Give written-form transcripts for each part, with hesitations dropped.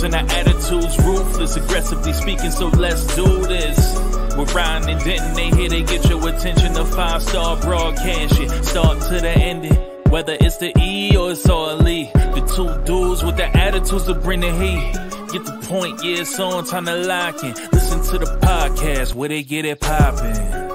dudes and our attitudes ruthless, aggressively speaking, so let's do this. We're riding and Denton, they here to get your attention. The 5-star broadcast shit, start to the ending. Whether it's the E or it's all E, the two dudes with the attitudes to bring the heat. Get the point, yeah, it's on, time to lock in. Listen to the podcast where they get it poppin'.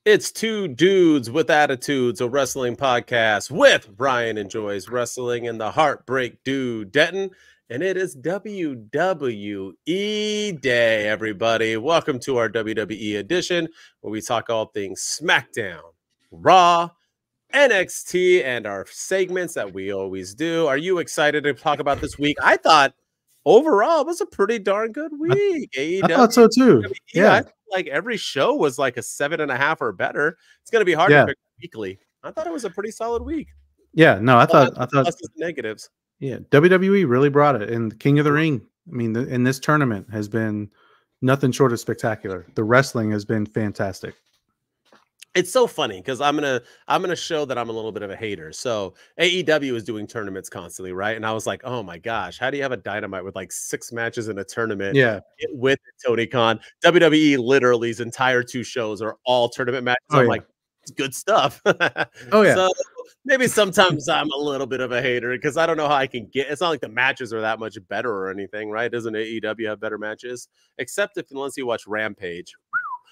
It's Two Dudes with Attitudes, a wrestling podcast with Brian Enjoys Wrestling and the Heartbreak Dude, Denton. And it is WWE Day, everybody. Welcome to our WWE edition, where we talk all things SmackDown, Raw, NXT, and our segments that we always do. Are you excited to talk about this week? I thought overall it was a pretty darn good week. I thought so too. Yeah. Like every show was like a 7.5 or better. It's going to be hard to pick weekly. I thought it was a pretty solid week. Yeah, no, I thought pluses and negatives. Yeah, WWE really brought it, and King of the Ring. I mean, in this tournament has been nothing short of spectacular. The wrestling has been fantastic. It's so funny because I'm gonna show that I'm a little bit of a hater. So AEW is doing tournaments constantly, right? And I was like, oh my gosh, how do you have a Dynamite with like 6 matches in a tournament? Yeah, with Tony Khan. WWE literally's entire 2 shows are all tournament matches. Oh, I'm like, it's good stuff. Oh yeah. So maybe sometimes I'm a little bit of a hater because I don't know how I can get. It's not like the matches are that much better or anything, right? Doesn't AEW have better matches? Except unless you watch Rampage.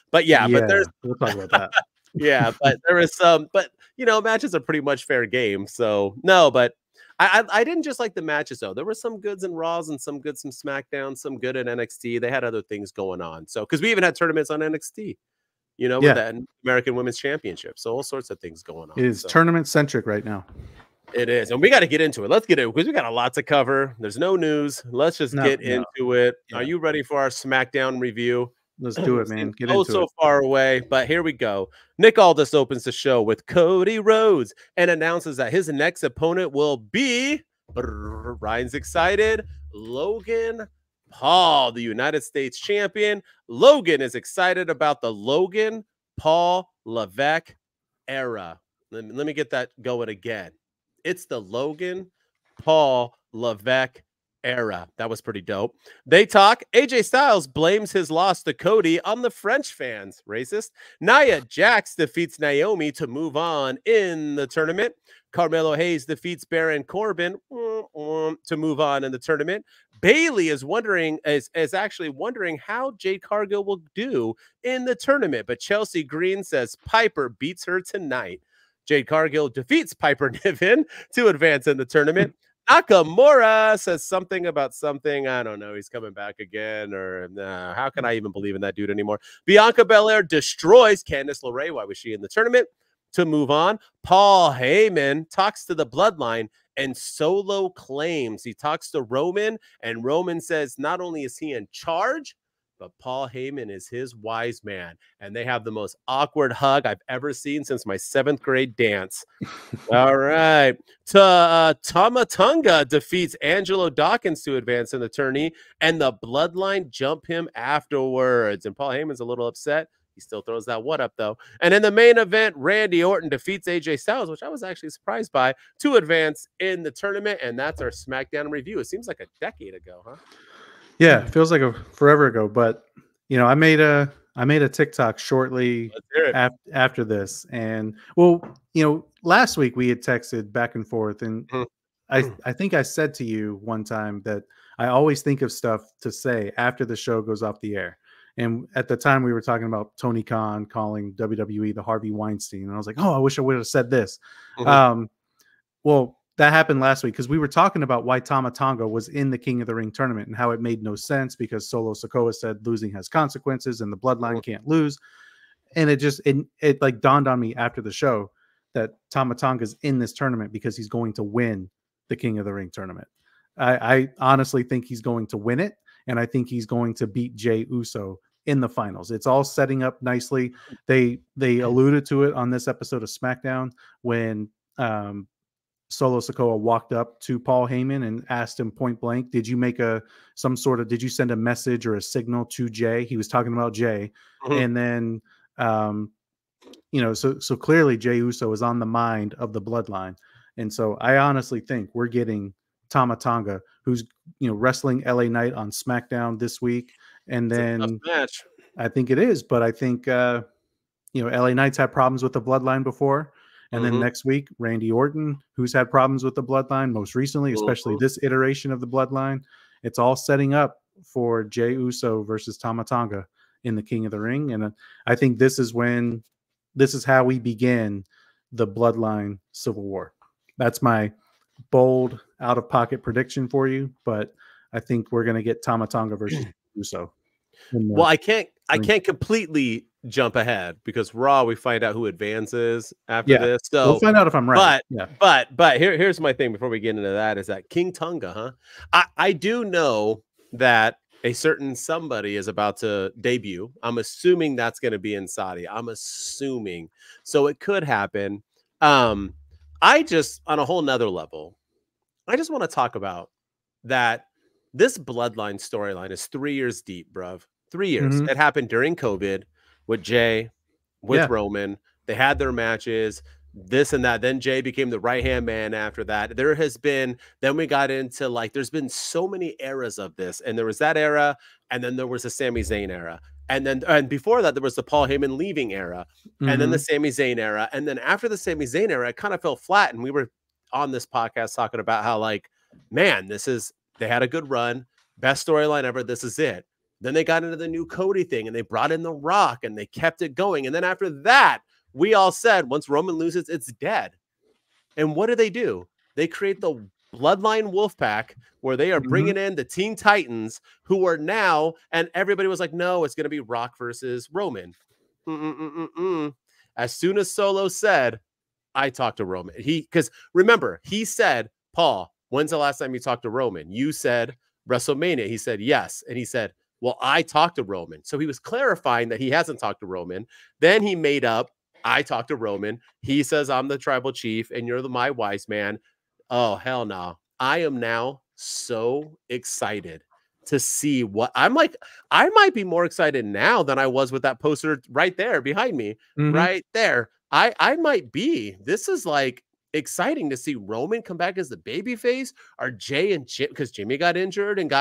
But yeah, but there's we'll talk about that. Yeah, but there is some, but you know, matches are pretty much fair game. So no, but I didn't just like the matches though. There were some goods in Raws and some good, some SmackDown, some good in NXT. They had other things going on. So because we even had tournaments on NXT, you know, with that American Women's Championship. So all sorts of things going on. It is tournament centric right now. It is, and we got to get into it. Let's get it because we got a lot to cover. There's no news. Let's just get into it. Yeah. Are you ready for our SmackDown review? Let's do it, man. Get into it. So far away, but here we go. Nick Aldis opens the show with Cody Rhodes and announces that his next opponent will be, Ryan's excited, Logan Paul, the United States champion. Logan is excited about the Logan Paul Levesque era. Let me get that going again. It's the Logan Paul Levesque era. That was pretty dope. They talk. AJ Styles blames his loss to Cody on the French fans. Racist. Nia Jax defeats Naomi to move on in the tournament. Carmelo Hayes defeats Baron Corbin to move on in the tournament. Bayley is actually wondering how Jade Cargill will do in the tournament, but Chelsea Green says Piper beats her tonight. Jade Cargill defeats Piper Niven to advance in the tournament. Nakamura says something about something. I don't know. He's coming back again, or how can I even believe in that dude anymore? Bianca Belair destroys Candice LeRae. Why was she in the tournament? To move on, Paul Heyman talks to the Bloodline and Solo claims. He talks to Roman, and Roman says not only is he in charge, but Paul Heyman is his wise man. And they have the most awkward hug I've ever seen since my 7th grade dance. All right. Tama Tonga defeats Angelo Dawkins to advance in the tourney, and the Bloodline jump him afterwards. And Paul Heyman's a little upset. He still throws that one up, though. And in the main event, Randy Orton defeats AJ Styles, which I was actually surprised by, to advance in the tournament. And that's our SmackDown review. It seems like a decade ago, huh? Yeah, it feels like a forever ago, but you know, I made a TikTok shortly after this, and well, you know, last week we had texted back and forth, and I think I said to you one time that I always think of stuff to say after the show goes off the air, and at the time we were talking about Tony Khan calling WWE the Harvey Weinstein, and I was like, oh, I wish I would have said this. Well, that happened last week because we were talking about why Tama Tonga was in the King of the Ring tournament and how it made no sense because Solo Sikoa said losing has consequences and the Bloodline can't lose. And it like dawned on me after the show that Tama Tonga is in this tournament because he's going to win the King of the Ring tournament. I honestly think he's going to win it, and I think he's going to beat Jey Uso in the finals. It's all setting up nicely. They alluded to it on this episode of SmackDown when Solo Sikoa walked up to Paul Heyman and asked him point blank, did you make did you send a message or a signal to Jay? He was talking about Jay. And then, so clearly Jey Uso is on the mind of the Bloodline. And so I honestly think we're getting Tama Tonga, who's, wrestling LA Knight on SmackDown this week. And then match. I think it is, but I think, LA Knight's had problems with the Bloodline before. And then next week, Randy Orton, who's had problems with the Bloodline most recently, especially this iteration of the Bloodline. It's all setting up for Jey Uso versus Tama Tonga in the King of the Ring. And I think this is how we begin the Bloodline Civil War. That's my bold, out-of-pocket prediction for you. But I think we're going to get Tama Tonga versus Uso. Well, I can't completely jump ahead because Raw, we find out who advances after this. So we'll find out if I'm right. But here's my thing before we get into that is that King Tonga, I do know that a certain somebody is about to debut. I'm assuming that's going to be in Saudi. I'm assuming. So it could happen. I just, on a whole nother level, I just want to talk about that this Bloodline storyline is 3 years deep, bruv. 3 years. It happened during COVID with Jay, with Roman. They had their matches, this and that. Then Jay became the right-hand man after that. There has been, then we got into there's been so many eras of this. And there was that era, and then there was the Sami Zayn era. And before that, there was the Paul Heyman leaving era, and then the Sami Zayn era. And then after the Sami Zayn era, it kind of fell flat. And we were on this podcast talking about how, man, they had a good run, best storyline ever. This is it. Then they got into the new Cody thing and they brought in The Rock and they kept it going. And then after that, we all said, once Roman loses, it's dead. And what do? They create the Bloodline Wolfpack where they are bringing in the Teen Titans who are now, and everybody was like, no, it's going to be Rock versus Roman. As soon as Solo said, I talked to Roman. Because remember, he said, Paul, when's the last time you talked to Roman? You said WrestleMania. He said, yes. And he said, well, I talked to Roman. So he was clarifying that he hasn't talked to Roman. Then he made up, I talked to Roman. He says, I'm the tribal chief and you're my wise man. Oh, hell no. I am now so excited to see what I'm like. I might be more excited now than I was with that poster right there behind me, right there. I might be. This is exciting to see Roman come back as the babyface. Are Jay and Jim, because Jimmy got injured and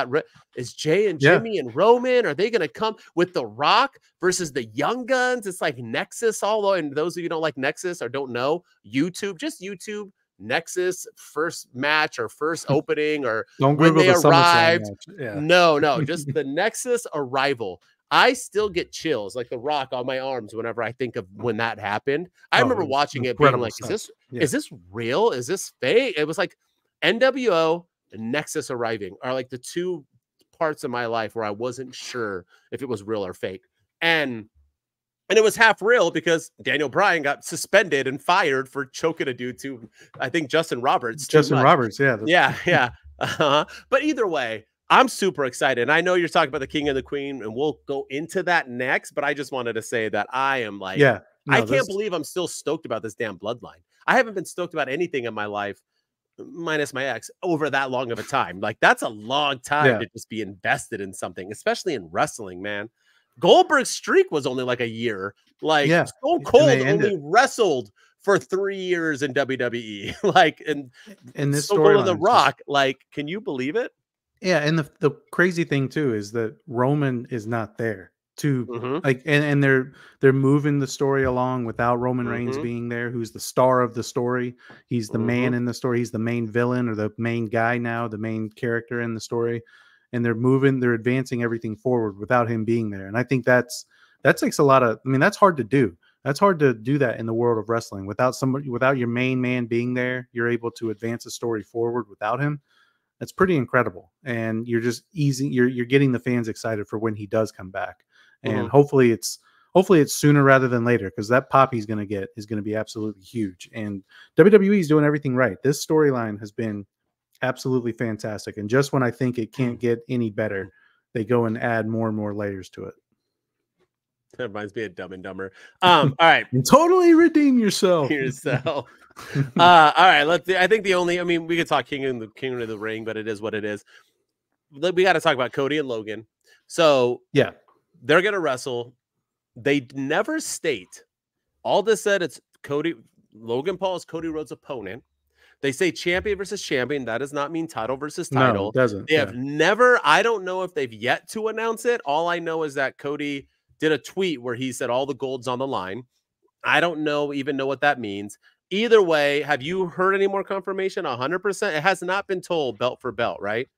is Jay and Jimmy and Roman, are they going to come with The Rock versus the Young Guns? It's like Nexus, and those of you who don't like Nexus or don't know, just YouTube Nexus first match or first opening or when they arrived. No, just the Nexus arrival. I still get chills like The Rock on my arms whenever I think of when that happened. I remember watching it being like, is this real? Is this fake? It was like NWO and Nexus arriving are like the two parts of my life where I wasn't sure if it was real or fake. And it was half real because Daniel Bryan got suspended and fired for choking a dude to, I think, Justin Roberts. Yeah. But either way, I'm super excited. And I know you're talking about the King and the Queen, and we'll go into that next. But I just wanted to say that I am I can't believe I'm still stoked about this damn Bloodline. I haven't been stoked about anything in my life, minus my ex, over that long of a time. That's a long time to just be invested in something, especially in wrestling, man. Goldberg's streak was only a year. Stone Cold only wrestled for 3 years in WWE. And this Stone Cold and The Rock, can you believe it? Yeah, and the crazy thing too is that Roman is not there to and they're moving the story along without Roman Reigns being there, who's the star of the story. He's the man in the story. He's the main villain or the main guy now, the main character in the story. And they're advancing everything forward without him being there. And I think that takes a lot of, that's hard to do. That's hard to do that in the world of wrestling without your main man being there. You're able to advance a story forward without him. That's pretty incredible. And you're just you're getting the fans excited for when he does come back. And hopefully it's sooner rather than later, because that pop he's going to get is going to be absolutely huge. And WWE is doing everything right. This storyline has been absolutely fantastic. And just when I think it can't get any better, they go and add more and more layers to it. That reminds me of Dumb and Dumber. All right. And totally redeem yourself. Yourself. All right. I think I mean, we could talk King of the Ring, but it is what it is. We got to talk about Cody and Logan. So yeah, they're going to wrestle. They never state. All this said, it's Logan Paul is Cody Rhodes' opponent. They say champion versus champion. That does not mean title versus title. No, it doesn't. They have never, I don't know if they've yet to announce it. All I know is that Cody did a tweet where he said all the gold's on the line. I don't even know what that means. Either way, have you heard any more confirmation? 100%. It has not been told belt for belt, right?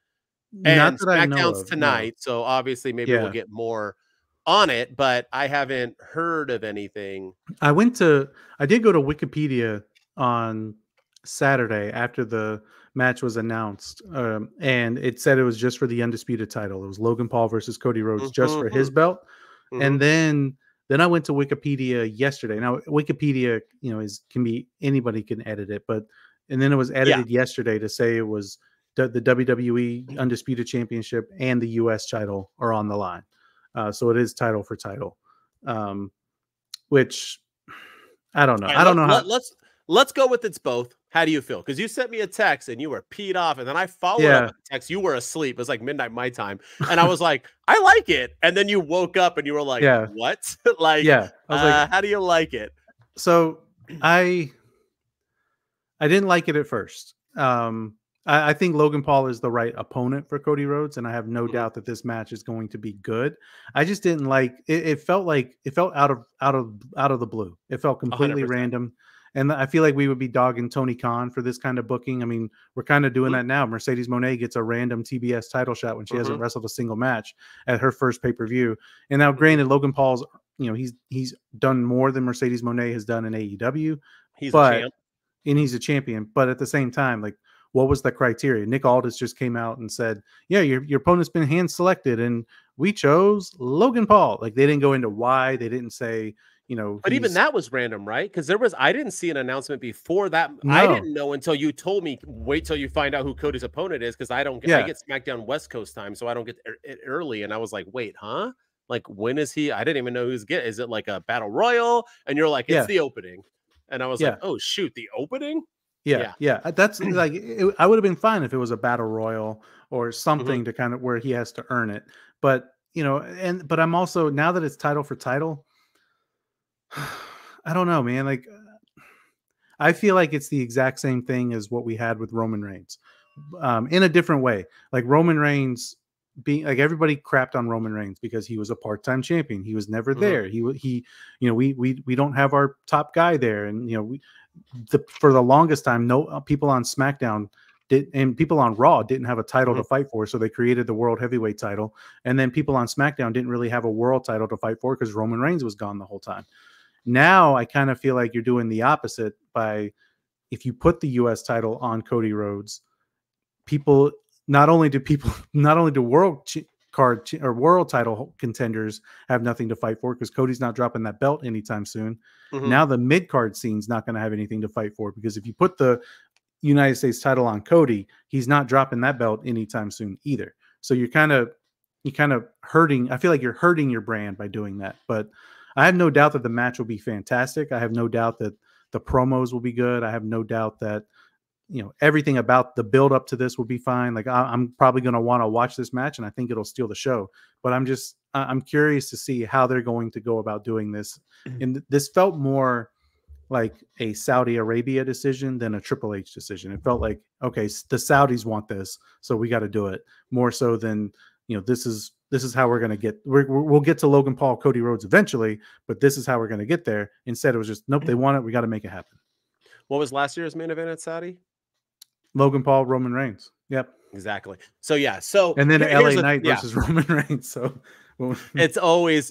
And not that I know SmackDown's of, tonight, so obviously maybe we'll get more on it, but I haven't heard of anything. I did go to Wikipedia on Saturday after the match was announced, and it said it was just for the undisputed title. It was Logan Paul versus Cody Rhodes just for his belt. And then I went to Wikipedia yesterday. Now Wikipedia, anybody can edit it, and then it was edited yesterday to say it was the WWE Undisputed Championship and the US title are on the line. So it is title for title, which I don't know. Right, I don't know let's go with it's both. How do you feel? Because you sent me a text and you were peed off, and then I followed up with a text. You were asleep. It was like midnight my time, and I was like, I like it. And then you woke up and you were like, what? Like, I was like, how do you like it? So I didn't like it at first. I think Logan Paul is the right opponent for Cody Rhodes, and I have no doubt that this match is going to be good. I just didn't like it. It felt out of the blue. It felt completely 100%. random, and I feel like we would be dogging Tony Khan for this kind of booking. I mean, we're kind of doing that now. Mercedes Moné gets a random TBS title shot when she hasn't wrestled a single match at her first pay-per-view. And now, granted, Logan Paul's he's done more than Mercedes Moné has done in AEW. He's a champ. And he's a champion, but at the same time, like, what was the criteria? Nick Aldis just came out and said, yeah, your opponent's been hand selected and we chose Logan Paul. Like, they didn't go into why. They didn't say, but even that was random, right? Because I didn't see an announcement before that. No. I didn't know until you told me, wait till you find out who Cody's opponent is. Because I get SmackDown West Coast time, so I don't get it early. And I was like, wait, huh? Like, when is he? I didn't even know who's is it like a battle royal? And you're like, it's the opening. And I was like, oh shoot, the opening? Yeah. That's like, I would have been fine if it was a battle royal or something to kind of where he has to earn it. But, but I'm also, now that it's title for title, I don't know, man. Like, I feel like it's the exact same thing as what we had with Roman Reigns, in a different way. Like, Roman Reigns being, like, everybody crapped on Roman Reigns because he was a part-time champion. He was never there. We don't have our top guy there. And, for the longest time, no people on SmackDown and people on Raw didn't have a title to fight for, so they created the World Heavyweight title. And then people on SmackDown didn't really have a world title to fight for because Roman Reigns was gone the whole time. Now I kind of feel like you're doing the opposite by, if you put the US title on Cody Rhodes, not only do world title contenders have nothing to fight for because Cody's not dropping that belt anytime soon. Now the mid-card scene's not going to have anything to fight for, because if you put the United States title on Cody, he's not dropping that belt anytime soon either. So you're kind of hurting. I feel like you're hurting your brand by doing that. But I have no doubt that the match will be fantastic. I have no doubt that the promos will be good. I have no doubt that everything about the build up to this will be fine. Like, I'm probably going to want to watch this match, and I think it'll steal the show. But I'm curious to see how they're going to go about doing this. And this felt more like a Saudi Arabia decision than a Triple H decision. It felt like, okay, the Saudis want this, so we got to do it, more so than, this is how we're going to we'll get to Logan Paul, Cody Rhodes eventually, but this is how we're going to get there. Instead, it was just, nope, they want it. We got to make it happen. What was last year's main event at Saudi? Logan Paul, Roman Reigns. Yep. Exactly. So yeah. So and then LA Knight versus Roman Reigns. So it's always,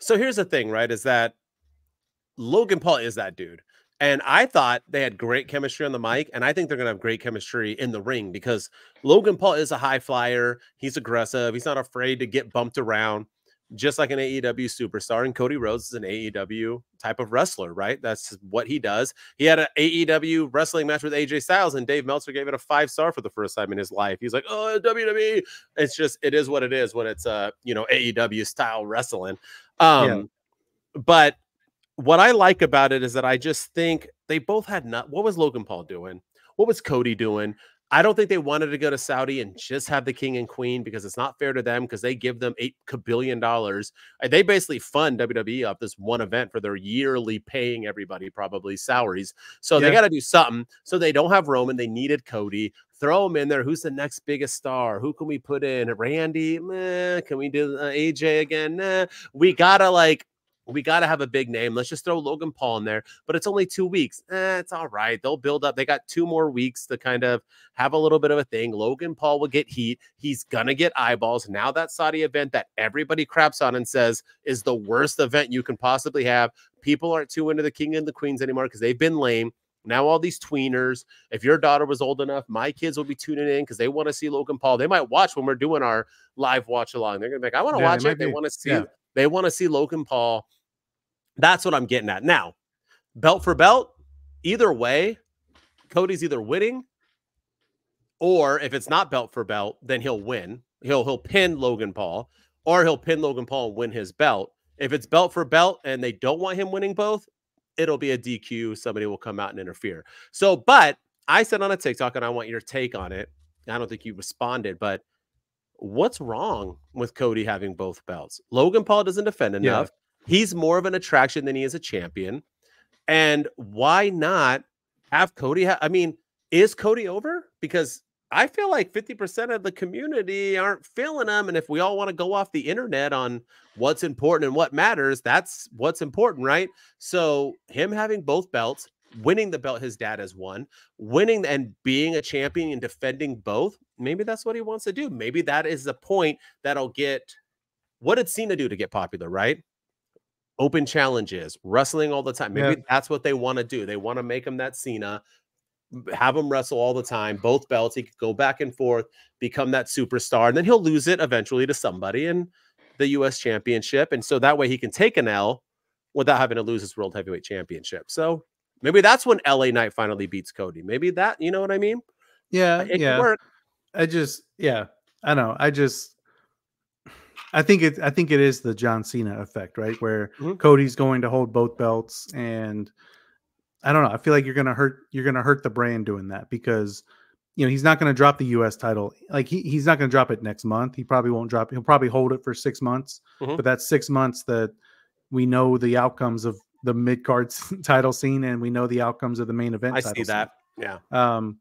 So here's the thing, right? Is that Logan Paul is that dude. And I thought they had great chemistry on the mic, and I think they're going to have great chemistry in the ring, because Logan Paul is a high flyer. He's aggressive. He's not afraid to get bumped around, just like an AEW superstar. And Cody Rhodes is an AEW type of wrestler, right? That's what he does. He had an AEW wrestling match with AJ Styles, and Dave Meltzer gave it a 5-star for the first time in his life. He's like, oh, WWE. It's just, it is what it is when it's AEW style wrestling. But what I like about it is that I just think they both had what was Logan Paul doing? What was Cody doing? I don't think they wanted to go to Saudi and just have the king and queen because it's not fair to them because they give them $8 billion. They basically fund WWE up this one event for their yearly paying everybody probably salaries. So they got to do something. So they don't have Roman. They needed Cody. Throw him in there. Who's the next biggest star? Who can we put in? Randy? Meh. Can we do AJ again? Nah. We got to have a big name. Let's just throw Logan Paul in there. But it's only 2 weeks. It's all right. They'll build up. They got 2 more weeks to kind of have a little bit of a thing. Logan Paul will get heat. He's going to get eyeballs. Now that Saudi event that everybody craps on and says is the worst event you can possibly have. People aren't too into the king and the queens anymore because they've been lame. Now all these tweeners, if your daughter was old enough, my kids will be tuning in because they want to see Logan Paul. They might watch when we're doing our live watch along. They're going to be like, I want to watch it. They want to see it. They want to see Logan Paul. That's what I'm getting at. Now, belt for belt, either way, Cody's either winning, or if it's not belt for belt, then he'll win. He'll pin Logan Paul, or he'll pin Logan Paul and win his belt. If it's belt for belt and they don't want him winning both, it'll be a DQ. Somebody will come out and interfere. So, but I said on a TikTok, and I want your take on it. I don't think you responded, but what's wrong with Cody having both belts? Logan Paul doesn't defend enough. He's more of an attraction than he is a champion. And why not have Cody? I mean, is Cody over? Because I feel like 50% of the community aren't feeling him. And if we all want to go off the internet on what's important and what matters, that's what's important, right? So him having both belts, winning the belt his dad has won, winning and being a champion and defending both, maybe that's what he wants to do. Maybe that is the point that'll get, what did Cena do to get popular, right? Open challenges, wrestling all the time. Maybe that's what they want to do. They want to make him that Cena, have him wrestle all the time, both belts. He could go back and forth, become that superstar, and then he'll lose it eventually to somebody in the U.S. Championship. And so that way he can take an L without having to lose his World Heavyweight Championship. So maybe that's when LA Knight finally beats Cody. Maybe that, you know what I mean? Yeah, it could work. I know. I think it is the John Cena effect, right? Where Cody's going to hold both belts, and I don't know. I feel like you're gonna hurt the brand doing that because he's not gonna drop the US title. Like he's not gonna drop it next month. He probably won't drop it. He'll probably hold it for 6 months. But that's 6 months that we know the outcomes of the mid-card title scene, and we know the outcomes of the main event. I see that. Scene.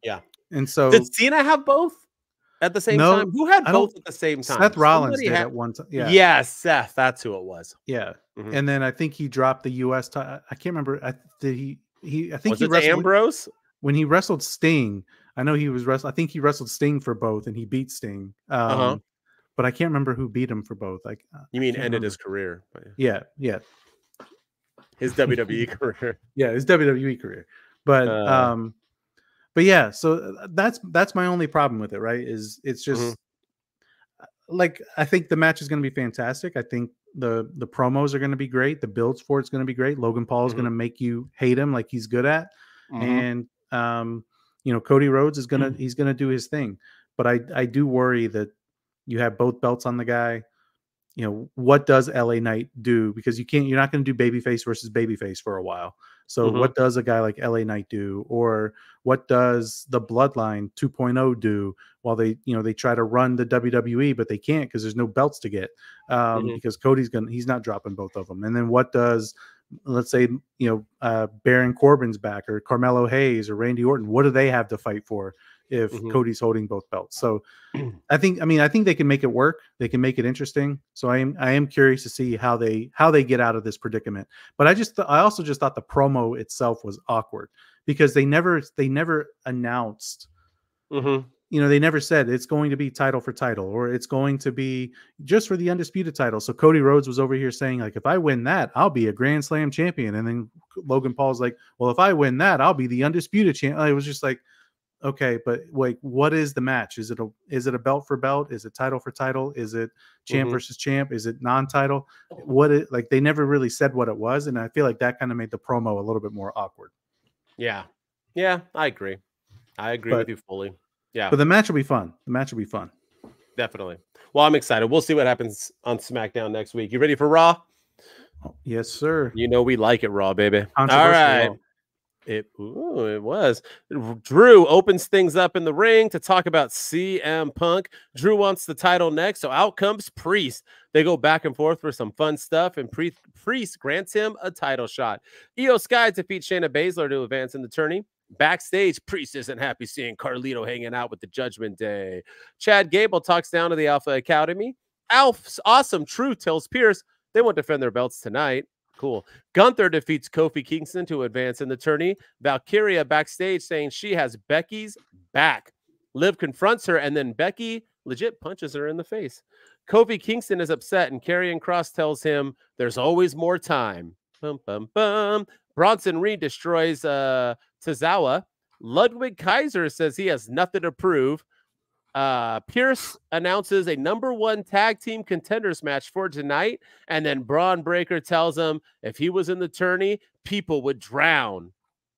Yeah. And so did Cena have both at the same time? Who had both at the same time? Seth Rollins did at one time. Yeah, Seth. That's who it was. Yeah. And then I think he dropped the US title. I can't remember. I think was he wrestled Ambrose when he wrestled Sting. I know he was wrestling. I think he wrestled Sting for both, and he beat Sting. But I can't remember who beat him for both. Like, you mean ended his career? Yeah. His WWE career. Yeah, his WWE career. But yeah, so that's my only problem with it, right? Is it's just like I think the match is going to be fantastic. I think the promos are going to be great. The builds for it's going to be great. Logan Paul is going to make you hate him like he's good at, and Cody Rhodes is he's gonna do his thing. But I do worry that you have both belts on the guy. What does LA Knight do? Because you're not going to do babyface versus babyface for a while. So what does a guy like LA Knight do? Or what does the Bloodline 2.0 do while they try to run the WWE, but they can't because there's no belts to get because he's not dropping both of them. And then what does, let's say, Baron Corbin's back or Carmelo Hayes or Randy Orton, what do they have to fight for if Cody's holding both belts? So I think they can make it work. They can make it interesting. So I am curious to see how they get out of this predicament. But I also just thought the promo itself was awkward because they never announced, they never said it's going to be title for title or it's going to be just for the undisputed title. So Cody Rhodes was over here saying like, if I win that, I'll be a Grand Slam champion. And then Logan Paul's like, well, if I win that, I'll be the undisputed champion. It was just like, okay, but like, what is the match? Is it a belt for belt? Is it title for title? Is it champ versus champ? Is it non-title? Like they never really said what it was, and I feel like that kind of made the promo a little bit more awkward. Yeah, I agree. With you fully. Yeah, but the match will be fun. Definitely. Well, I'm excited. We'll see what happens on SmackDown next week. You ready for Raw? Oh, yes, sir. You know we like it raw, baby. All right. Raw. It was. Drew opens things up in the ring to talk about CM Punk. Drew wants the title next, so out comes Priest. They go back and forth for some fun stuff, and Priest grants him a title shot. Io Sky defeats Shayna Baszler to advance in the tourney. Backstage, Priest isn't happy seeing Carlito hanging out with the Judgment Day. Chad Gable talks down to the Alpha Academy. Alf's Awesome Truth tells Pierce they won't defend their belts tonight. Cool. Gunther defeats Kofi Kingston to advance in the tourney. Valkyria backstage saying she has Becky's back. Liv confronts her, and then Becky legit punches her in the face. Kofi Kingston is upset, and Karrion Kross tells him there's always more time. Bum, bum, bum. Bronson Reed destroys Tozawa. Ludwig Kaiser says he has nothing to prove. Pierce announces a #1 tag team contenders match for tonight, and then Braun Breaker tells him if he was in the tourney, people would drown.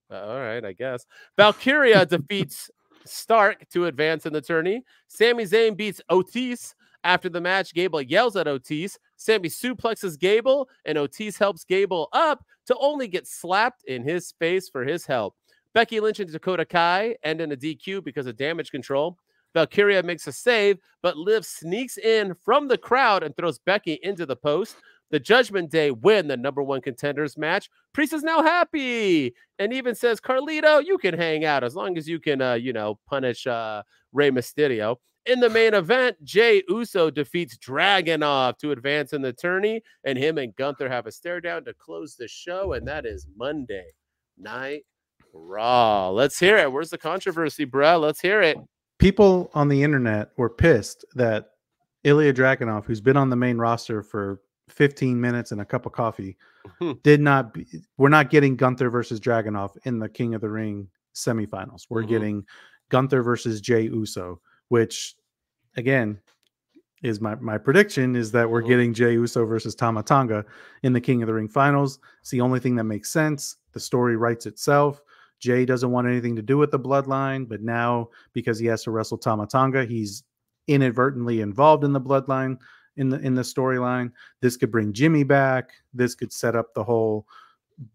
All right, I guess. Valkyria defeats Stark to advance in the tourney. Sami Zayn beats Otis. After the match, Gable yells at Otis. Sami suplexes Gable, and Otis helps Gable up to only get slapped in his face for his help. Becky Lynch and Dakota Kai end in a DQ because of damage control. Valkyria makes a save, but Liv sneaks in from the crowd and throws Becky into the post. The Judgment Day win the #1 contenders match. Priest is now happy and even says, Carlito, you can hang out as long as you can, punish Rey Mysterio. In the main event, Jey Uso defeats Dragunov to advance in the tourney, and him and Gunther have a stare down to close the show, and that is Monday Night Raw. Let's hear it. Where's the controversy, bruh? Let's hear it. People on the internet were pissed that Ilya Dragunov, who's been on the main roster for 15 minutes and a cup of coffee, we're not getting Gunther versus Dragunov in the King of the Ring semifinals. We're getting Gunther versus Jey Uso, which again is my prediction is that we're getting Jey Uso versus Tama Tonga in the King of the Ring finals. It's the only thing that makes sense. The story writes itself. Jay doesn't want anything to do with the bloodline, but now because he has to wrestle Tama Tonga, he's inadvertently involved in the bloodline in the storyline. This could bring Jimmy back. This could set up the whole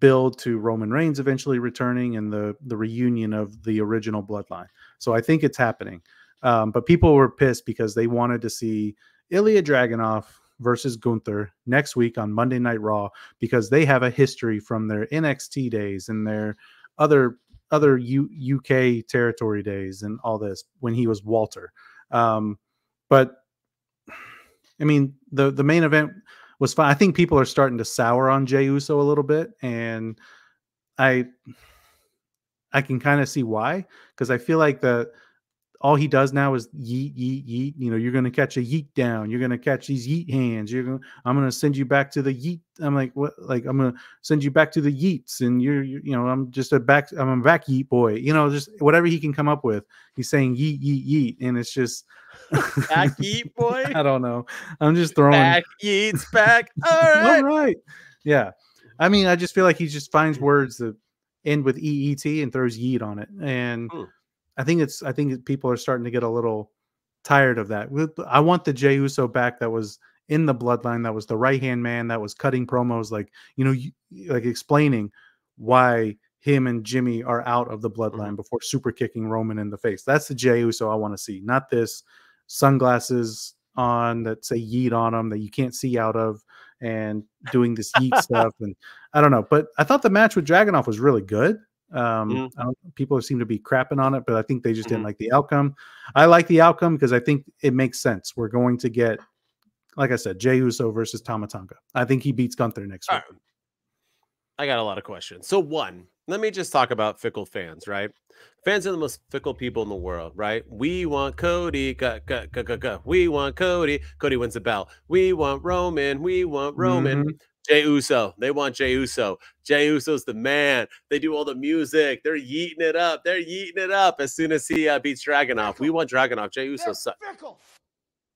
build to Roman Reigns eventually returning and the reunion of the original bloodline. So I think it's happening. But people were pissed because they wanted to see Ilya Dragunov versus Gunther next week on Monday Night Raw because they have a history from their NXT days and their other UK territory days and all this when he was Walter. But I mean, the main event was fine. I think people are starting to sour on Jey Uso a little bit, and I can kind of see why, because I feel like all he does now is yeet, yeet, yeet. You know, you're going to catch a yeet down. You're going to catch these yeet hands. I'm going to send you back to the yeet. I'm like, what? Like, I'm going to send you back to the yeets. And I'm a back yeet boy. You know, just whatever he can come up with. He's saying yeet, yeet, yeet. And it's just. Back yeet boy? I don't know. I'm just throwing. Back yeets back. All right. All right. Yeah. I mean, I just feel like he just finds words that end with EET and throws yeet on it. And. I think people are starting to get a little tired of that. I want the Jey Uso back that was in the bloodline, that was the right-hand man, that was cutting promos, like, like explaining why him and Jimmy are out of the bloodline before super kicking Roman in the face. That's the Jey Uso I want to see, not this sunglasses on that say yeet on them that you can't see out of and doing this yeet stuff. And I don't know, but I thought the match with Dragunov was really good. People seem to be crapping on it, but I think they just didn't like the outcome. I like the outcome because I think it makes sense. We're going to get, like I said, Jey Uso versus Tama Tonga. I think he beats Gunther next week. Right. I got a lot of questions. So one, let me just talk about fickle fans, right? Fans are the most fickle people in the world, right? We want Cody. We want Cody. Cody wins the belt. We want Roman. We want Roman. Jey Uso. They want Jey Uso. Jey Uso's the man. They do all the music. They're yeeting it up. They're yeeting it up as soon as he beats Dragunov. We want Dragunov. Jey Uso sucks.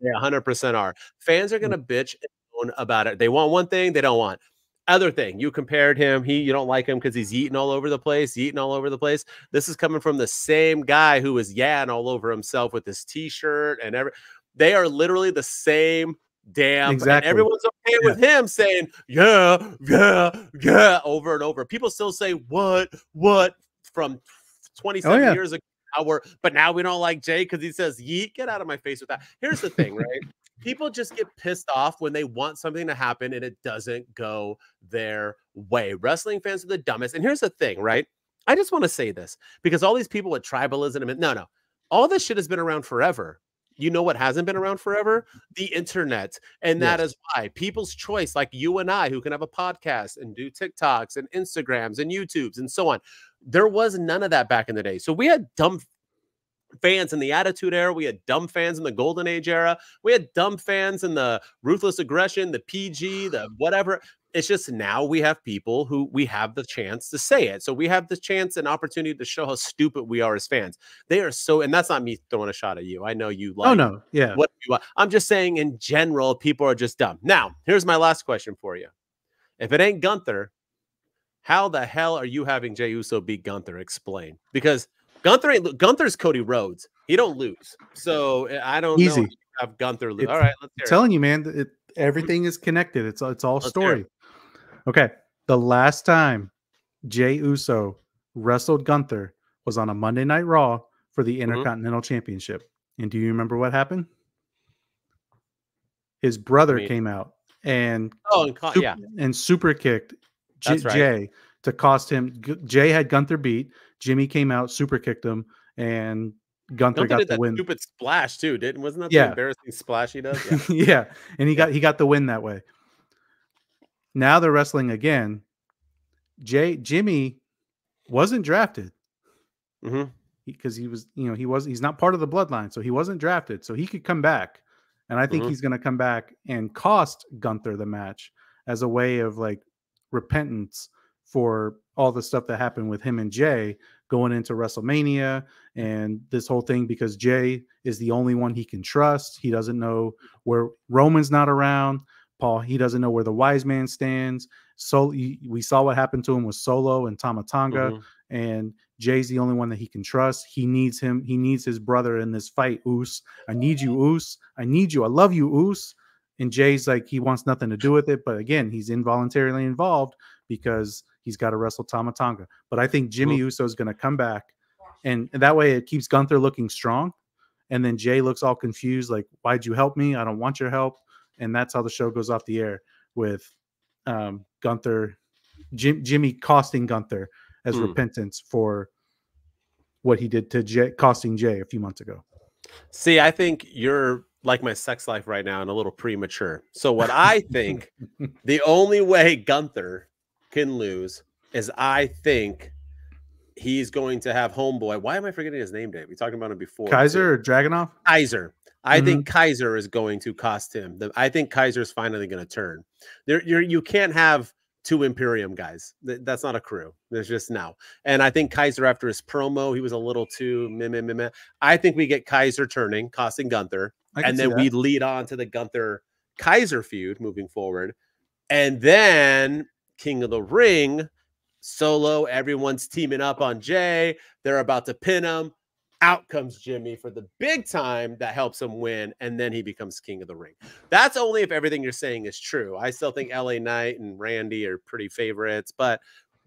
Yeah, 100% are. Fans are going to bitch and moan about it. They want one thing. They don't want other thing. You compared him. You don't like him because he's yeeting all over the place. Yeeting all over the place. This is coming from the same guy who was yapping all over himself with his T-shirt and everything. They are literally the same damn. Exactly. And everyone's okay with him saying, yeah, over and over. People still say, what, from 27 years ago. But now we don't like Jay because he says, yeet, get out of my face with that. Here's the thing, right? People just get pissed off when they want something to happen and it doesn't go their way. Wrestling fans are the dumbest. And here's the thing, right? I just want to say this because all these people with tribalism, no. All this shit has been around forever. You know what hasn't been around forever? The internet. And that is why people's choice, like you and I, who can have a podcast and do TikToks and Instagrams and YouTubes and so on. There was none of that back in the day. So we had dumb fans in the Attitude Era. We had dumb fans in the Golden Age era. We had dumb fans in the Ruthless Aggression, the PG, the whatever. It's just now we have people who we have the chance to say it. So we have the chance and opportunity to show how stupid we are as fans. They are so, and that's not me throwing a shot at you. I know you like, what you want. I'm just saying in general, people are just dumb. Now, here's my last question for you. If it ain't Gunther, how the hell are you having Jey Uso beat Gunther? Explain. Because Gunther's Cody Rhodes. He don't lose. So I don't know if you have Gunther lose. All right, let's hear it. I'm telling you, man, everything is connected. It's all story. Okay. The last time Jey Uso wrestled Gunther was on a Monday Night Raw for the Intercontinental Championship. And do you remember what happened? His brother came out and super kicked Jey to cost him. Jey had Gunther beat. Jimmy came out, super kicked him, and Gunther got the win. Stupid splash too, wasn't that the embarrassing splash he does? Yeah, and he got the win that way. Now they're wrestling again. Jimmy wasn't drafted because he was, he's not part of the bloodline, so he wasn't drafted, so he could come back, and I think he's going to come back and cost Gunther the match as a way of like repentance for all the stuff that happened with him and Jey going into WrestleMania and this whole thing, because Jey is the only one he can trust. He doesn't know where Roman's not around. Paul, he doesn't know where the wise man stands. So we saw what happened to him with Solo and Tama Tonga, and Jay's the only one that he can trust. He needs him. He needs his brother in this fight. Oos, I need you, Oos. I need you. I love you, Oos. And Jay's like, he wants nothing to do with it. But again, he's involuntarily involved because he's got to wrestle Tama Tonga. But I think Jimmy Uso is going to come back. And that way it keeps Gunther looking strong. And then Jey looks all confused, like, why'd you help me? I don't want your help. And that's how the show goes off the air with Gunther, Jimmy costing Gunther as repentance for what he did to Jey, costing Jey a few months ago. See, I think you're like my sex life right now and a little premature. So what I think the only way Gunther can lose is I think he's going to have homeboy. Why am I forgetting his name, Dave? We talked about him before. Kaiser or Dragunov? Kaiser. I think Kaiser is going to cost him. I think Kaiser's finally going to turn. You can't have two Imperium guys. That's not a crew. There's just no. And I think Kaiser, after his promo, he was a little too meh. I think we get Kaiser turning, costing Gunther, and then we lead on to the Gunther Kaiser feud moving forward. And then King of the Ring, Solo, everyone's teaming up on Jey. They're about to pin him. Out comes Jimmy for the big time that helps him win, and then he becomes King of the Ring. That's only if everything you're saying is true. I still think LA Knight and Randy are pretty favorites, but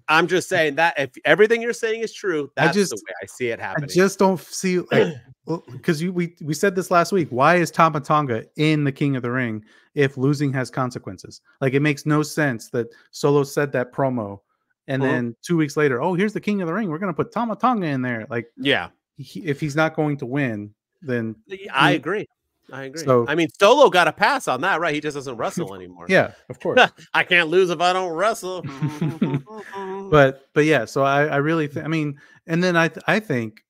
I'm just saying that if everything you're saying is true, that's the way I see it happening. I just don't see, like, because we said this last week. Why is Tama Tonga in the King of the Ring if losing has consequences? Like, it makes no sense that Solo said that promo, and then 2 weeks later, oh, here's the King of the Ring. We're going to put Tama Tonga in there. Like, yeah. If he's not going to win, then I agree. So, I mean, Solo got a pass on that, right? He just doesn't wrestle anymore. Yeah, of course. I can't lose if I don't wrestle. but yeah, so I really think, I mean, and then I think,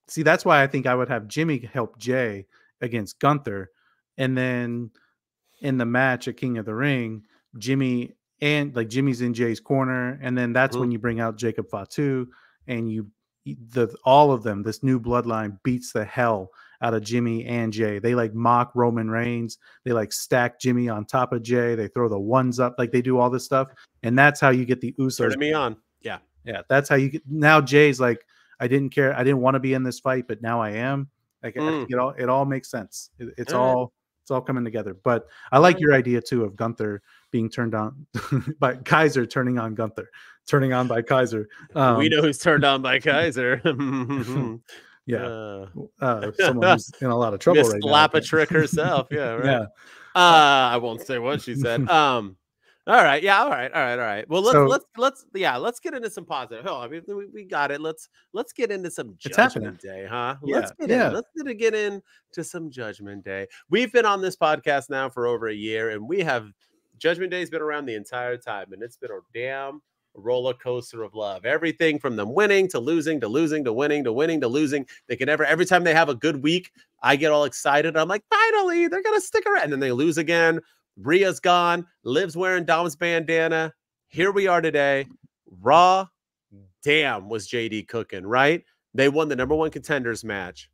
see, that's why I think I would have Jimmy help Jey against Gunther, and then in the match at King of the Ring, Jimmy's in Jey's corner, and then that's when you bring out Jacob Fatu, and all of them, this new bloodline beats the hell out of Jimmy and Jey. They like mock Roman Reigns. They like stack Jimmy on top of Jey. They throw the ones up, like they do all this stuff. And that's how you get the Usos. Turning me on. Yeah. Yeah. That's how you get. Now Jey's like, I didn't care. I didn't want to be in this fight, but now I am. Like, I think it all makes sense. It's all It's all coming together. But I like your idea too of Gunther being turned on by Kaiser, turning on Gunther, turning on by Kaiser. We know who's turned on by Kaiser. Yeah, someone who's in a lot of trouble Miss right Slap now. a trick herself. Yeah, right. Yeah. I won't say what she said. All right. Yeah. All right. Well, let's get into some positive. Oh, I mean, we got it. Let's get into some Judgment Day, huh? Yeah. Let's get into some Judgment Day. We've been on this podcast now for over a year, and we have Judgment Day's been around the entire time, and it's been a damn roller coaster of love. Everything from them winning to losing to losing to winning to winning to losing. They can never. Every time they have a good week, I get all excited. I'm like, finally, they're gonna stick around, and then they lose again. Rhea's gone. Liv's wearing Dom's bandana. Here we are today. Raw. Damn, was JD cooking, right? They won the #1 contenders match.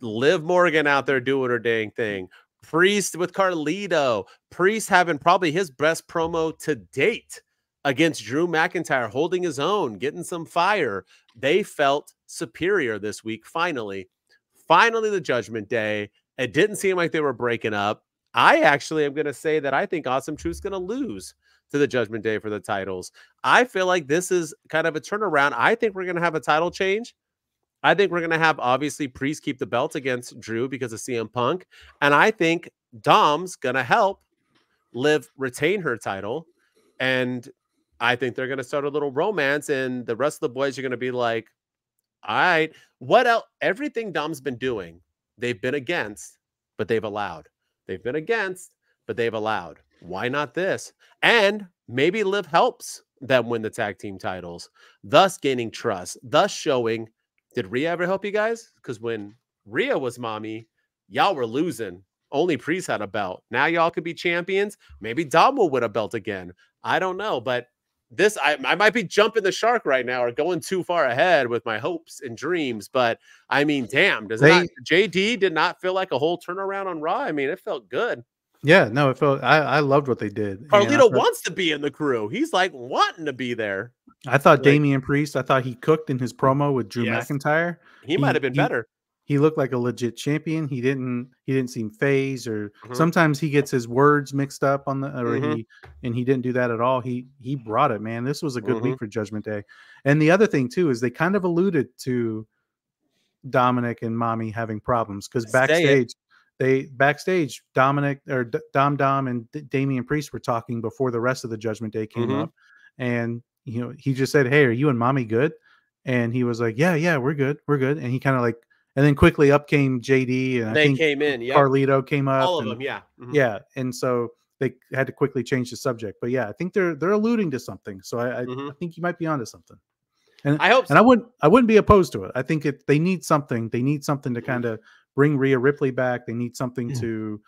Liv Morgan out there doing her dang thing. Priest with Carlito. Priest having probably his best promo to date against Drew McIntyre, holding his own, getting some fire. They felt superior this week, finally. Finally, the Judgment Day. It didn't seem like they were breaking up. I actually am going to say that I think Awesome Truth's going to lose to the Judgment Day for the titles. I feel like this is kind of a turnaround. I think we're going to have a title change. I think we're going to have, obviously, Priest keep the belt against Drew because of CM Punk. And I think Dom's going to help Liv retain her title. And I think they're going to start a little romance. And the rest of the boys are going to be like, all right, what else? Everything Dom's been doing, they've been against, but they've allowed. They've been against, but they've allowed. Why not this? And maybe Liv helps them win the tag team titles, thus gaining trust, thus showing, did Rhea ever help you guys? Because when Rhea was mommy, y'all were losing. Only Priest had a belt. Now y'all could be champions. Maybe Dom will win a belt again. I don't know, but this, I might be jumping the shark right now or going too far ahead with my hopes and dreams. But I mean, damn, JD did not feel like a whole turnaround on Raw. I mean, it felt good. Yeah, no, it felt. I loved what they did. Carlito wants to be in the crew. He's like wanting to be there. I thought Damian Priest. I thought he cooked in his promo with Drew McIntyre. He might have been better. He looked like a legit champion. He didn't seem phased, or sometimes he gets his words mixed up on the he didn't do that at all. He brought it, man. This was a good week for Judgment Day. And the other thing too is they kind of alluded to Dominic and Mommy having problems because backstage Dominic or Dom and Damian Priest were talking before the rest of the Judgment Day came up, and he just said, "Hey, are you and Mommy good?" And he was like, "Yeah, we're good, and he kind of like. And then quickly up came JD, and I think came in. Yep. Carlito came up. All of them, yeah. Yeah. And so they had to quickly change the subject. But yeah, I think they're alluding to something. So I think you might be onto something. And I hope so. And I wouldn't be opposed to it. I think they need something. They need something to kind of bring Rhea Ripley back. They need something to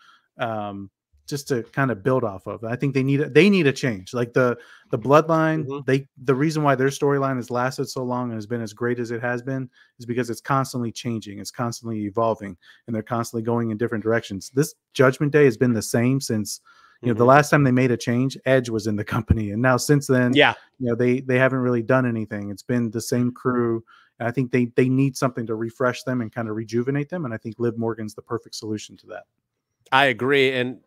just to kind of build off of. I think they need a change. Like the Bloodline, the reason why their storyline has lasted so long and has been as great as it has been is because it's constantly changing, it's constantly evolving, and they're constantly going in different directions. This Judgment Day has been the same since the last time they made a change, Edge was in the company, and now since then, they haven't really done anything. It's been the same crew. And I think they need something to refresh them and kind of rejuvenate them, and I think Liv Morgan's the perfect solution to that. I agree, and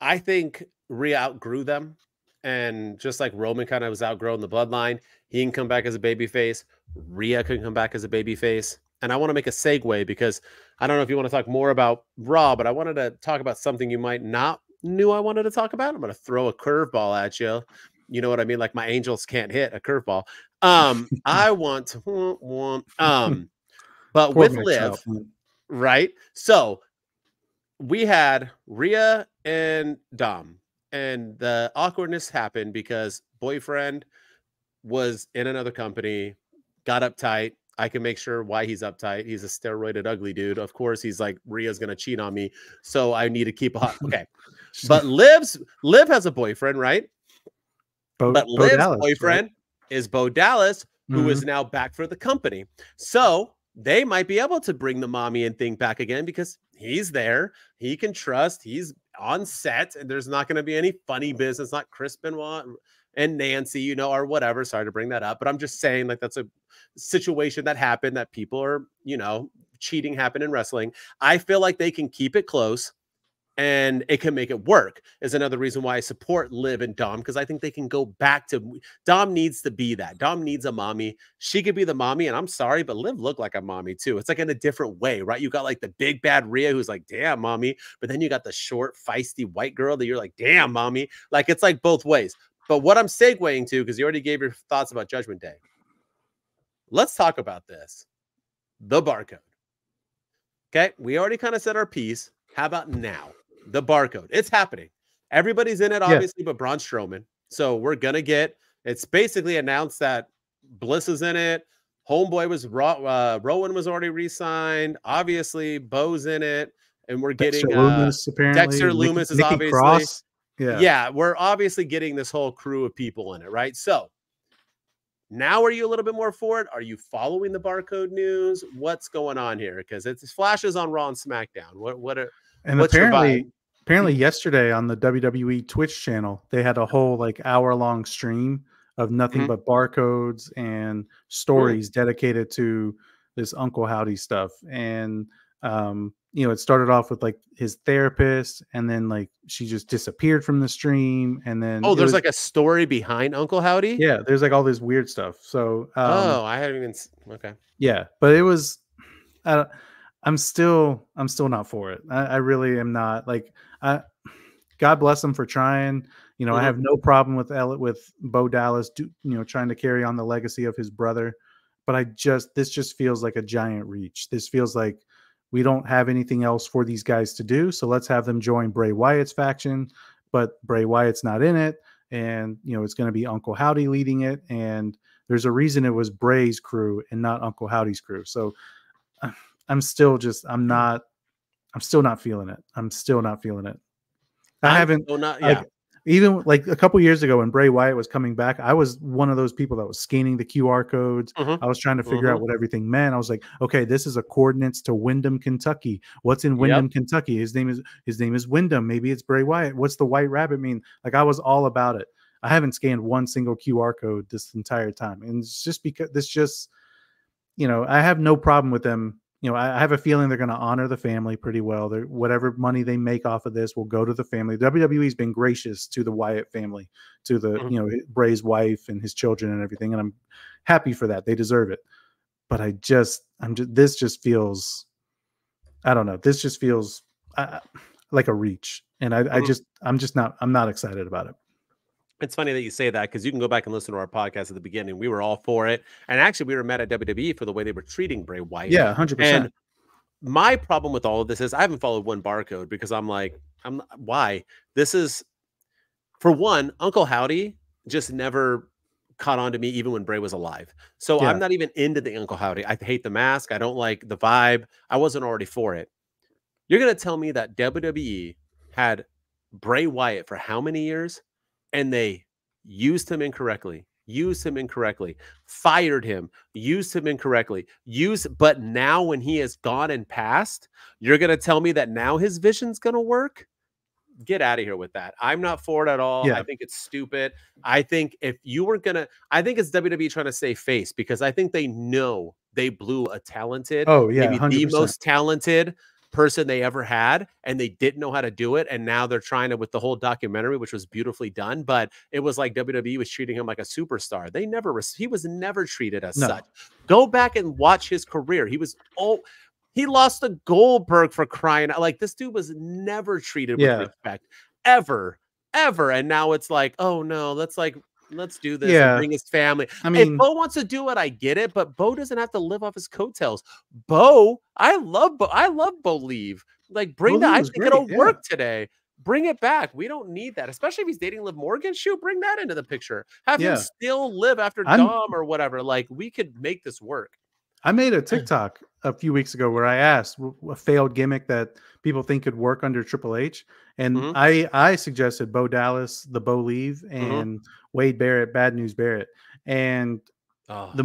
I think Rhea outgrew them, and just like Roman kind of was outgrown the Bloodline, he can come back as a babyface. Rhea can come back as a babyface. And I want to make a segue because I don't know if you want to talk more about Raw, but I wanted to talk about something you might not knew I wanted to talk about. I'm going to throw a curveball at you. You know what I mean? Like my Angels can't hit a curveball. I want to, but with Liv, right? So we had Rhea and Dom, and the awkwardness happened because boyfriend was in another company, got uptight. I can make sure why he's uptight. He's a steroided ugly dude. Of course, he's like, Rhea's going to cheat on me, so I need to keep okay. But Liv has a boyfriend, right? But Liv's boyfriend is Bo Dallas, who is now back for the company. So they might be able to bring the mommy and thing back again because he's there. He can trust. He's on set, and there's not going to be any funny business, not Chris Benoit and Nancy, or whatever. Sorry to bring that up, but I'm just saying, like, that's a situation that happened that people are, cheating happen in wrestling. I feel like they can keep it close and it can make it work. Is another reason why I support Liv and Dom, because I think they can go back to Dom needs to be that. Dom needs a mommy. She could be the mommy, and I'm sorry, but Liv looked like a mommy too. It's like in a different way, right? You got like the big bad Rhea who's like, damn, mommy, but then you got the short, feisty white girl that you're like, damn, mommy. Like it's like both ways. But what I'm segueing to, because you already gave your thoughts about Judgment Day, let's talk about this. The barcode. Okay, we already kind of said our piece. How about now? The barcode. It's happening. Everybody's in it, obviously, but Braun Strowman. So we're going to get, it's basically announced that Bliss is in it. Homeboy was, Rowan was already re-signed. Obviously, Bo's in it. And we're getting Dexter Loomis, apparently. Dexter Loomis is Nikki obviously. Cross. Yeah, we're obviously getting this whole crew of people in it, right? So now are you a little bit more for it? Are you following the barcode news? What's going on here? Because it's flashes on Raw and SmackDown. What's apparently yesterday on the WWE Twitch channel, they had a whole like hour-long stream of nothing but barcodes and stories dedicated to this Uncle Howdy stuff. And you know, it started off with like his therapist, and then like she just disappeared from the stream, and then there's like a story behind Uncle Howdy. Yeah, there's like all this weird stuff. So I haven't even okay. Yeah, but it was I'm still not for it. I really am not. Like, God bless him for trying. You know, I have no problem with Bo Dallas, trying to carry on the legacy of his brother. But this just feels like a giant reach. This feels like we don't have anything else for these guys to do. So let's have them join Bray Wyatt's faction. But Bray Wyatt's not in it. And, it's going to be Uncle Howdy leading it. And there's a reason it was Bray's crew and not Uncle Howdy's crew. So I'm still not feeling it. I'm still not feeling it. Even like a couple years ago when Bray Wyatt was coming back, I was one of those people that was scanning the QR codes. I was trying to figure out what everything meant. I was like, okay, this is a coordinates to Wyndham, Kentucky. What's in Wyndham, Kentucky? His name is Wyndham. Maybe it's Bray Wyatt. What's the White Rabbit mean? Like, I was all about it. I haven't scanned one single QR code this entire time. And it's just because I have no problem with them. I have a feeling they're going to honor the family pretty well. Whatever money they make off of this will go to the family. WWE's been gracious to the Wyatt family, to the Bray's wife and his children and everything, and I'm happy for that. They deserve it. But this just feels, I don't know. This just feels like a reach, and I'm not excited about it. It's funny that you say that, because you can go back and listen to our podcast at the beginning. We were all for it. And actually, we were mad at WWE for the way they were treating Bray Wyatt. Yeah, 100%. And my problem with all of this is I haven't followed one barcode, because why? This is, for one, Uncle Howdy just never caught on to me even when Bray was alive. So I'm not even into the Uncle Howdy. I hate the mask. I don't like the vibe. I wasn't already for it. You're going to tell me that WWE had Bray Wyatt for how many years? And they used him incorrectly, fired him, used him incorrectly, but now when he has gone and passed, you're going to tell me that now his vision's going to work? Get out of here with that. I'm not for it at all. I think it's stupid. I think if you were going to, I think it's WWE trying to save face, because I think they know they blew a talented, maybe 100%. The most talented person they ever had, and they didn't know how to do it. And now they're trying to, with the whole documentary, which was beautifully done, but it was like WWE was treating him like a superstar. He was never treated as such. Go back and watch his career. He lost to Goldberg, for crying out. Like, this dude was never treated with respect ever. And now it's like, oh no, let's do this and bring his family. I mean, if Bo wants to do it, I get it, but Bo doesn't have to live off his coattails. I love Bo leave. Like, bring that. I think it'll work today. Bring it back. We don't need that, especially if he's dating Liv Morgan. Shoot, bring that into the picture. Have him still live after Dom or whatever. Like, we could make this work. I made a TikTok a few weeks ago where I asked a failed gimmick that people think could work under Triple H. And I suggested Bo Dallas, the Bo leave, and Wade Barrett, Bad News Barrett. And I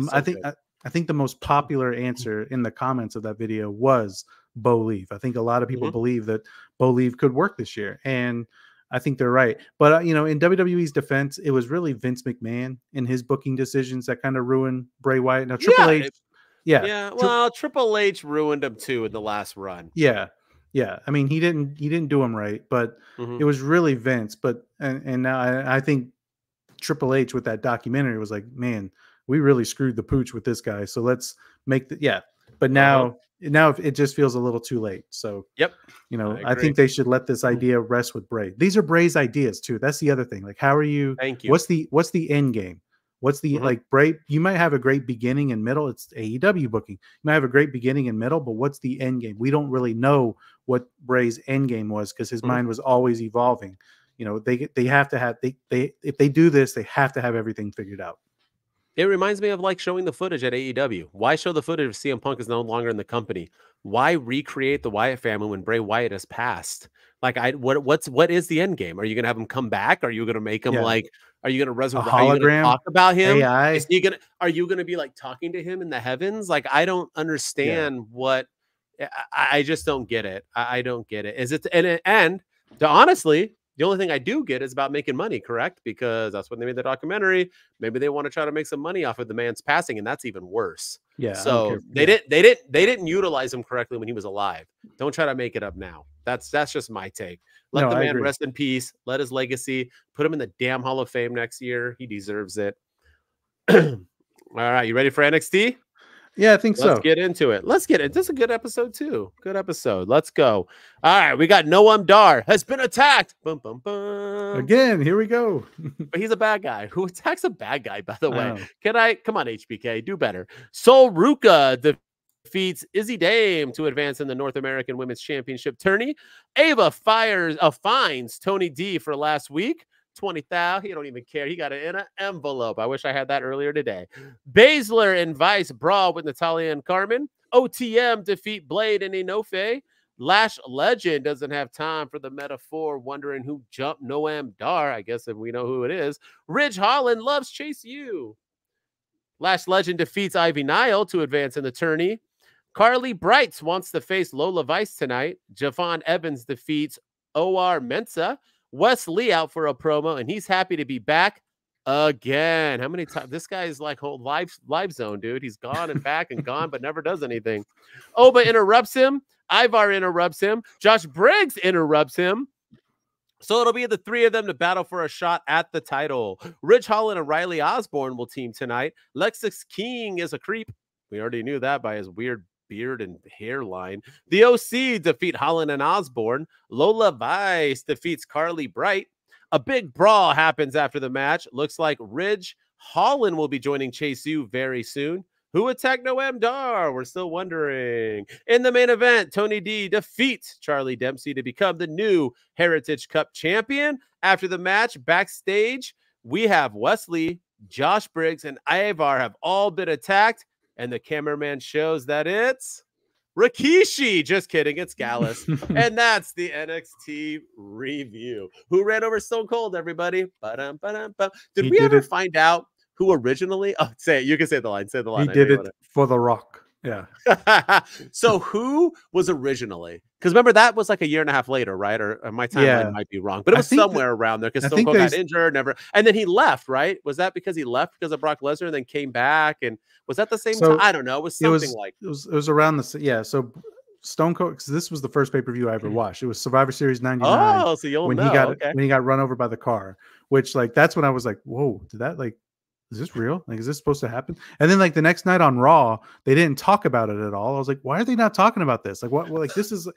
think the most popular answer in the comments of that video was Bo leave. I think a lot of people believe that Bo leave could work this year. And I think they're right. But, in WWE's defense, it was really Vince McMahon and his booking decisions that kind of ruined Bray Wyatt. Now, Triple H. Yeah. Yeah. Well, Triple H ruined him too in the last run. Yeah. Yeah. I mean, he didn't do him right, but it was really Vince. But and now I think Triple H with that documentary was like, man, we really screwed the pooch with this guy. So let's make the But now it just feels a little too late. So yep. I think they should let this idea rest with Bray. These are Bray's ideas too. That's the other thing. Like, how are you? Thank you. What's the end game? What's the like Bray? You might have a great beginning and middle. It's AEW booking. You might have a great beginning and middle, but what's the end game? We don't really know what Bray's end game was because his mind was always evolving. They have to have if they do this, they have to have everything figured out. It reminds me of like showing the footage at AEW. Why show the footage if CM Punk is no longer in the company? Why recreate the Wyatt family when Bray Wyatt has passed? Like, what is the end game? Are you gonna have him come back? Are you gonna make him like? Are you gonna resurrect? Are you gonna talk about him? AI? Are you gonna be like talking to him in the heavens? Like, I don't understand what. I just don't get it. I don't get it. Is it and honestly, the only thing I do get is about making money, correct? Because that's when they made the documentary. Maybe they want to try to make some money off of the man's passing, and that's even worse. Yeah. So they didn't utilize him correctly when he was alive. Don't try to make it up now. That's just my take. Let the man rest in peace. Let his legacy. Put him in the damn Hall of Fame next year. He deserves it. All right, you ready for NXT? Yeah, I think so. Let's get into it. This is a good episode too. Good episode. Let's go. All right, we got Noam Dar has been attacked. Bum, bum, bum. Again, here we go. But he's a bad guy. Who attacks a bad guy, by the way? Come on, HBK, do better. Sol Ruka defeats Izzy Dame to advance in the North American Women's Championship tourney. Ava fines Tony D for last week. 20,000. He don't even care. He got it in an envelope. I wish I had that earlier today. Baszler and Vice brawl with Natalia and Carmen. OTM defeat Blade and Inoue. Lash Legend doesn't have time for the metaphor, wondering who jumped Noam Dar. I guess if we know who it is. Ridge Holland loves Chase U. Lash Legend defeats Ivy Nile to advance in the tourney. Carly Brights wants to face Lola Vice tonight. Javon Evans defeats O.R. Mensa. Wes Lee out for a promo, and he's happy to be back again. How many times? This guy is like whole live zone, dude. He's gone and back and gone, but never does anything. Oba interrupts him. Ivar interrupts him. Josh Briggs interrupts him. So it'll be the three of them to battle for a shot at the title. Ridge Holland and Riley Osborne will team tonight. Lexus King is a creep. We already knew that by his weird beard and hairline. The OC defeat Holland and Osborne. Lola Vice defeats Carly Bright. A big brawl happens after the match. Looks like Ridge Holland will be joining Chase U very soon. Who attacked Noam Dar? We're still wondering. In the main event, Tony D defeats Charlie Dempsey to become the new Heritage Cup champion. After the match, backstage, we have Wesley, Josh Briggs, and Ivar have all been attacked. And the cameraman shows that it's Rikishi. Just kidding. It's Gallus. And that's the NXT review. Who ran over Stone Cold, everybody? Did we ever find out who originally? Oh, say it. You can say the line. Say the line. He did it for The Rock. Yeah. So who was originally? Because remember, that was like a year and a half later, right? Or my timeline might be wrong, but it was somewhere around there because Stone Cold got injured, and then he left, right? Was that because he left because of Brock Lesnar and then came back? And was that the same time? I don't know. It was something it was around the So Stone Cold, because this was the first pay-per-view I ever watched. It was Survivor Series 99. Oh, so you'll when he got run over by the car, which like that's when I was like, whoa, did that like. Is this real? Like, is this supposed to happen? And then, like, the next night on Raw, they didn't talk about it at all. I was like, why are they not talking about this? Like, what? Well, this is a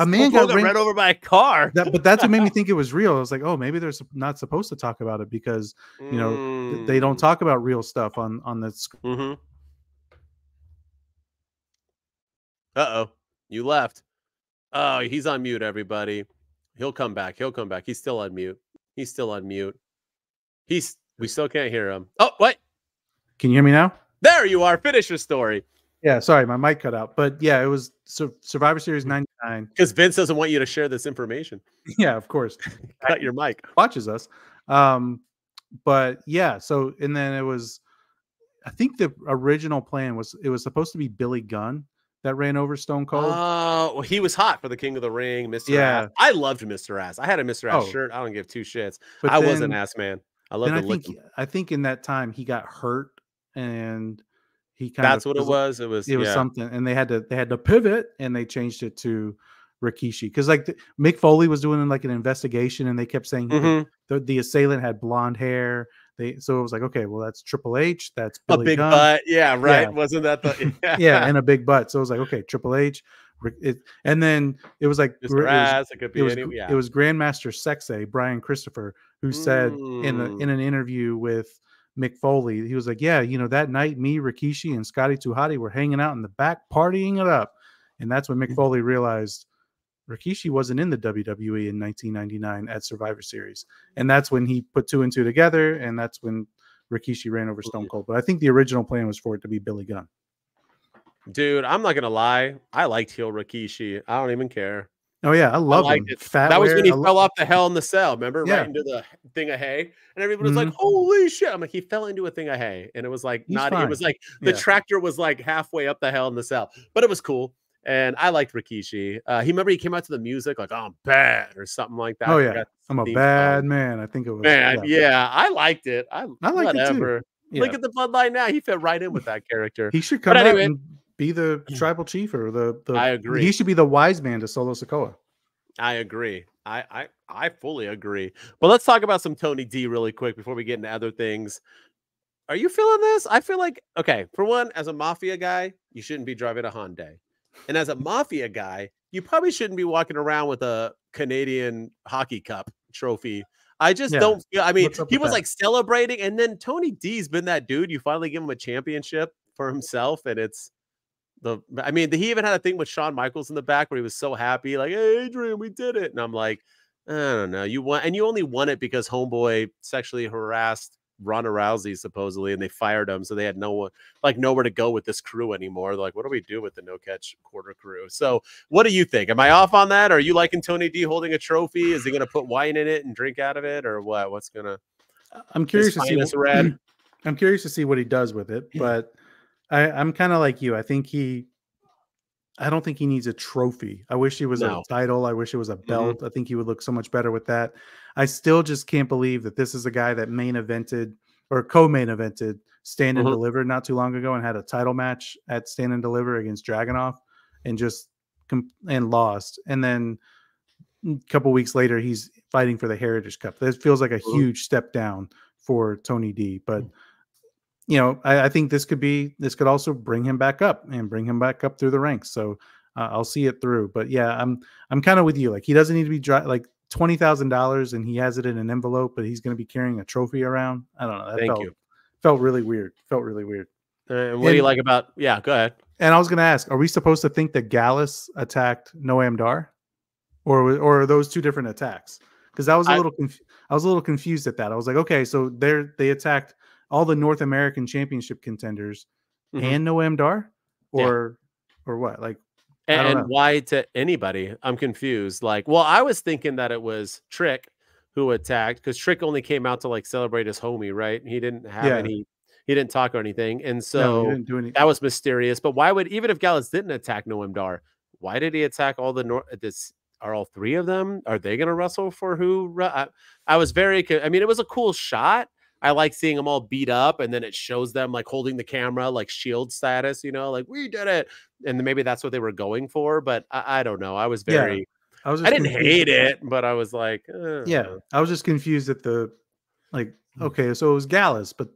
man got run over by a car. But that's what made me think it was real. I was like, oh, maybe they're not supposed to talk about it because you know they don't talk about real stuff on the screen. Uh-oh, you left. Oh, he's on mute, everybody. He'll come back. He's still on mute. We still can't hear him. Oh, what? Can you hear me now? There you are. Finish your story. Yeah, sorry, my mic cut out. But yeah, it was Survivor Series 99. Because Vince doesn't want you to share this information. Yeah, of course. Cut your mic. Watches us. But yeah, so and then it was, I think the original plan was it was supposed to be Billy Gunn that ran over Stone Cold. Oh, he was hot for the King of the Ring, Mr. Ass. I loved Mr. Ass. I had a Mr. Ass shirt. I don't give two shits. But I was an ass man. I love the look. I think in that time he got hurt, and he kind That's of what it was. It was something, and they had to pivot, and they changed it to Rikishi because like Mick Foley was doing like an investigation, and they kept saying the assailant had blonde hair. So it was like, okay, well, that's Triple H, that's Billy a big Gunn. butt, yeah, right. Yeah. Wasn't that the and a big butt? So it was like, okay, Triple H, and then it was like Mr. Ass, it could be it was Grandmaster Sexay Brian Christopher who said in an interview with Mick Foley, he was like, yeah, that night me, Rikishi, and Scotty 2 Hotty were hanging out in the back partying it up, and that's when Mick Foley realized Rikishi wasn't in the WWE in 1999 at Survivor Series, and that's when he put 2 and 2 together, and that's when Rikishi ran over Stone Cold. But I think the original plan was for it to be Billy Gunn. Dude, I'm not gonna lie. I liked heel Rikishi. I don't even care. Oh yeah, I love him. That was when he fell off the Hell in the Cell. Remember, right into the thing of hay, and everybody was like, "Holy shit!" I'm like, he fell into a thing of hay, and it was like It was like the tractor was like halfway up the Hell in the Cell, but it was cool. And I liked Rikishi. He came out to the music like, "Oh, I'm bad" or something like that. Oh yeah, I'm a bad man. I think it was. Man, yeah, I liked it. I liked it too. Yeah. Look at the Bloodline now. He fit right in with that character. He should come out and be the tribal chief or the. I agree. He should be the wise man to Solo Sikoa. I agree. I fully agree. But let's talk about some Tony D really quick before we get into other things. Are you feeling this? I feel like, okay, for one, as a Mafia guy, you shouldn't be driving a Hyundai. And as a Mafia guy, you probably shouldn't be walking around with a Canadian Hockey Cup trophy. I just don't feel, I mean, he was like celebrating, and then Tony D's been that dude. You finally give him a championship for himself, and it's he even had a thing with Shawn Michaels in the back where he was so happy, like, "Hey, Adrian, we did it." And I'm like, I don't know. You won, and you only won it because Homeboy sexually harassed Ronda Rousey supposedly, and they fired him, so they had nowhere to go with this crew anymore. They're like, what do we do with the no catch quarter crew? So what do you think? Am I off on that? Are you liking Tony D holding a trophy? Is he gonna put wine in it and drink out of it, or what? What's gonna I'm curious to see I'm curious to see what he does with it, but I'm kind of like you. I don't think he needs a trophy. I wish he was a title. I wish it was a belt. I think he would look so much better with that. I still just can't believe that this is a guy that main evented or co-main evented Stand and Deliver not too long ago and had a title match at Stand and Deliver against Dragunov and lost. And then a couple weeks later, he's fighting for the Heritage Cup. That feels like a huge step down for Tony D. But I think this could also bring him back up through the ranks. So I'll see it through. But yeah, I'm kind of with you. Like, he doesn't need to be like $20,000 and he has it in an envelope, but he's going to be carrying a trophy around. I don't know. That felt really weird. And what do you like about? Yeah, go ahead. And I was going to ask, are we supposed to think that Gallus attacked Noam Dar, or are those two different attacks? Because I was a little confused at that. I was like, okay, so they attacked all the North American Championship contenders and Noam Dar, or what? Like, and why to anybody? I'm confused. Like, well, I was thinking that it was Trick who attacked, because Trick only came out to like celebrate his homie, right? He didn't have he didn't talk or anything, and so he didn't do anything. That was mysterious. But why would, even if Gallus didn't attack Noam Dar, why did he attack all the Are all three of them? Are they going to wrestle for who? I was very. I mean, it was a cool shot. I like seeing them all beat up, and then it shows them like holding the camera, like Shield status, like, we did it. And then maybe that's what they were going for, but I don't know. I was very, I didn't hate it, but I was like, I was just confused at okay, so it was Gallus, but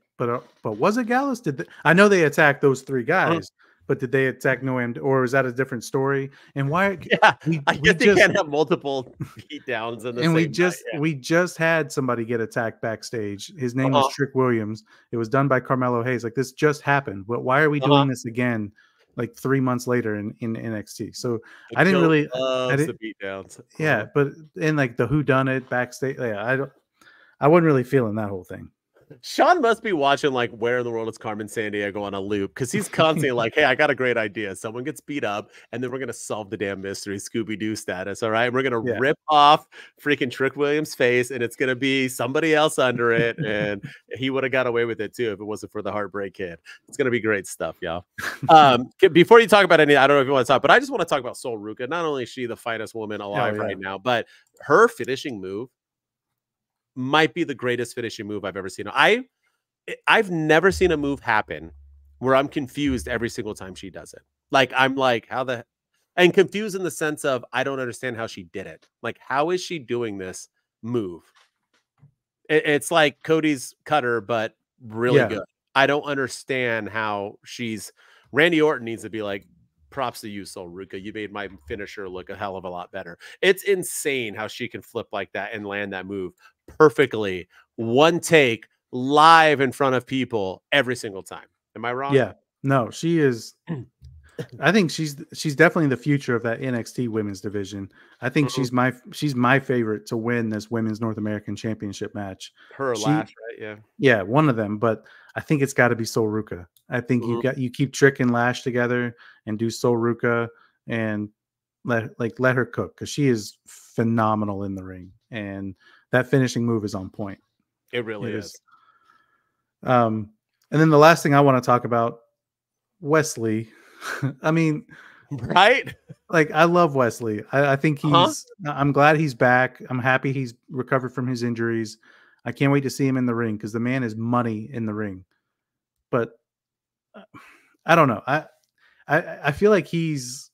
was it Gallus? I know they attacked those three guys, but did they attack Noam, or is that a different story? And why? Yeah, I guess you can't have multiple beatdowns in the same night. We just had somebody get attacked backstage. His name was Trick Williams. It was done by Carmelo Hayes. Like, this just happened. But why are we doing this again? Like 3 months later in NXT. So I didn't really the beatdowns. Yeah, but in like the whodunit backstage, I wasn't really feeling that whole thing. Sean must be watching like Where in the World is Carmen Sandiego on a loop, because he's constantly like, hey, I got a great idea. Someone gets beat up, and then we're going to solve the damn mystery, Scooby-Doo status. All right. We're going to rip off freaking Trick Williams' face, and it's going to be somebody else under it. And he would have got away with it too if it wasn't for the Heartbreak Kid. It's going to be great stuff, y'all. Before you talk about any, I don't know if you want to talk, but I just want to talk about Sol Ruca. Not only is she the finest woman alive right now, but her finishing move might be the greatest finishing move I've ever seen. I've never seen a move happen where I'm confused every single time she does it. Like, I'm like, and confused in the sense of I don't understand how she did it. Like, how is she doing this move? It's like Cody's cutter, but really good. I don't understand how Randy Orton needs to be like, props to you, Sol Ruka. You made my finisher look a hell of a lot better. It's insane how she can flip like that and land that move perfectly. One take, live in front of people every single time. Am I wrong? Yeah. No, she is. I think she's definitely the future of that NXT women's division. I think she's my favorite to win this women's North American Championship match. Her last, right? Yeah. Yeah, one of them, but I think it's got to be Sol Ruka. I think you keep Trick and Lash together and do Sol Ruka and let her cook, because she is phenomenal in the ring, and that finishing move is on point. It really is. And then the last thing I want to talk about, Wesley. I mean, right? Like, I love Wesley. I think I'm glad he's back. I'm happy he's recovered from his injuries. I can't wait to see him in the ring, because the man is money in the ring. But I don't know. I feel like he's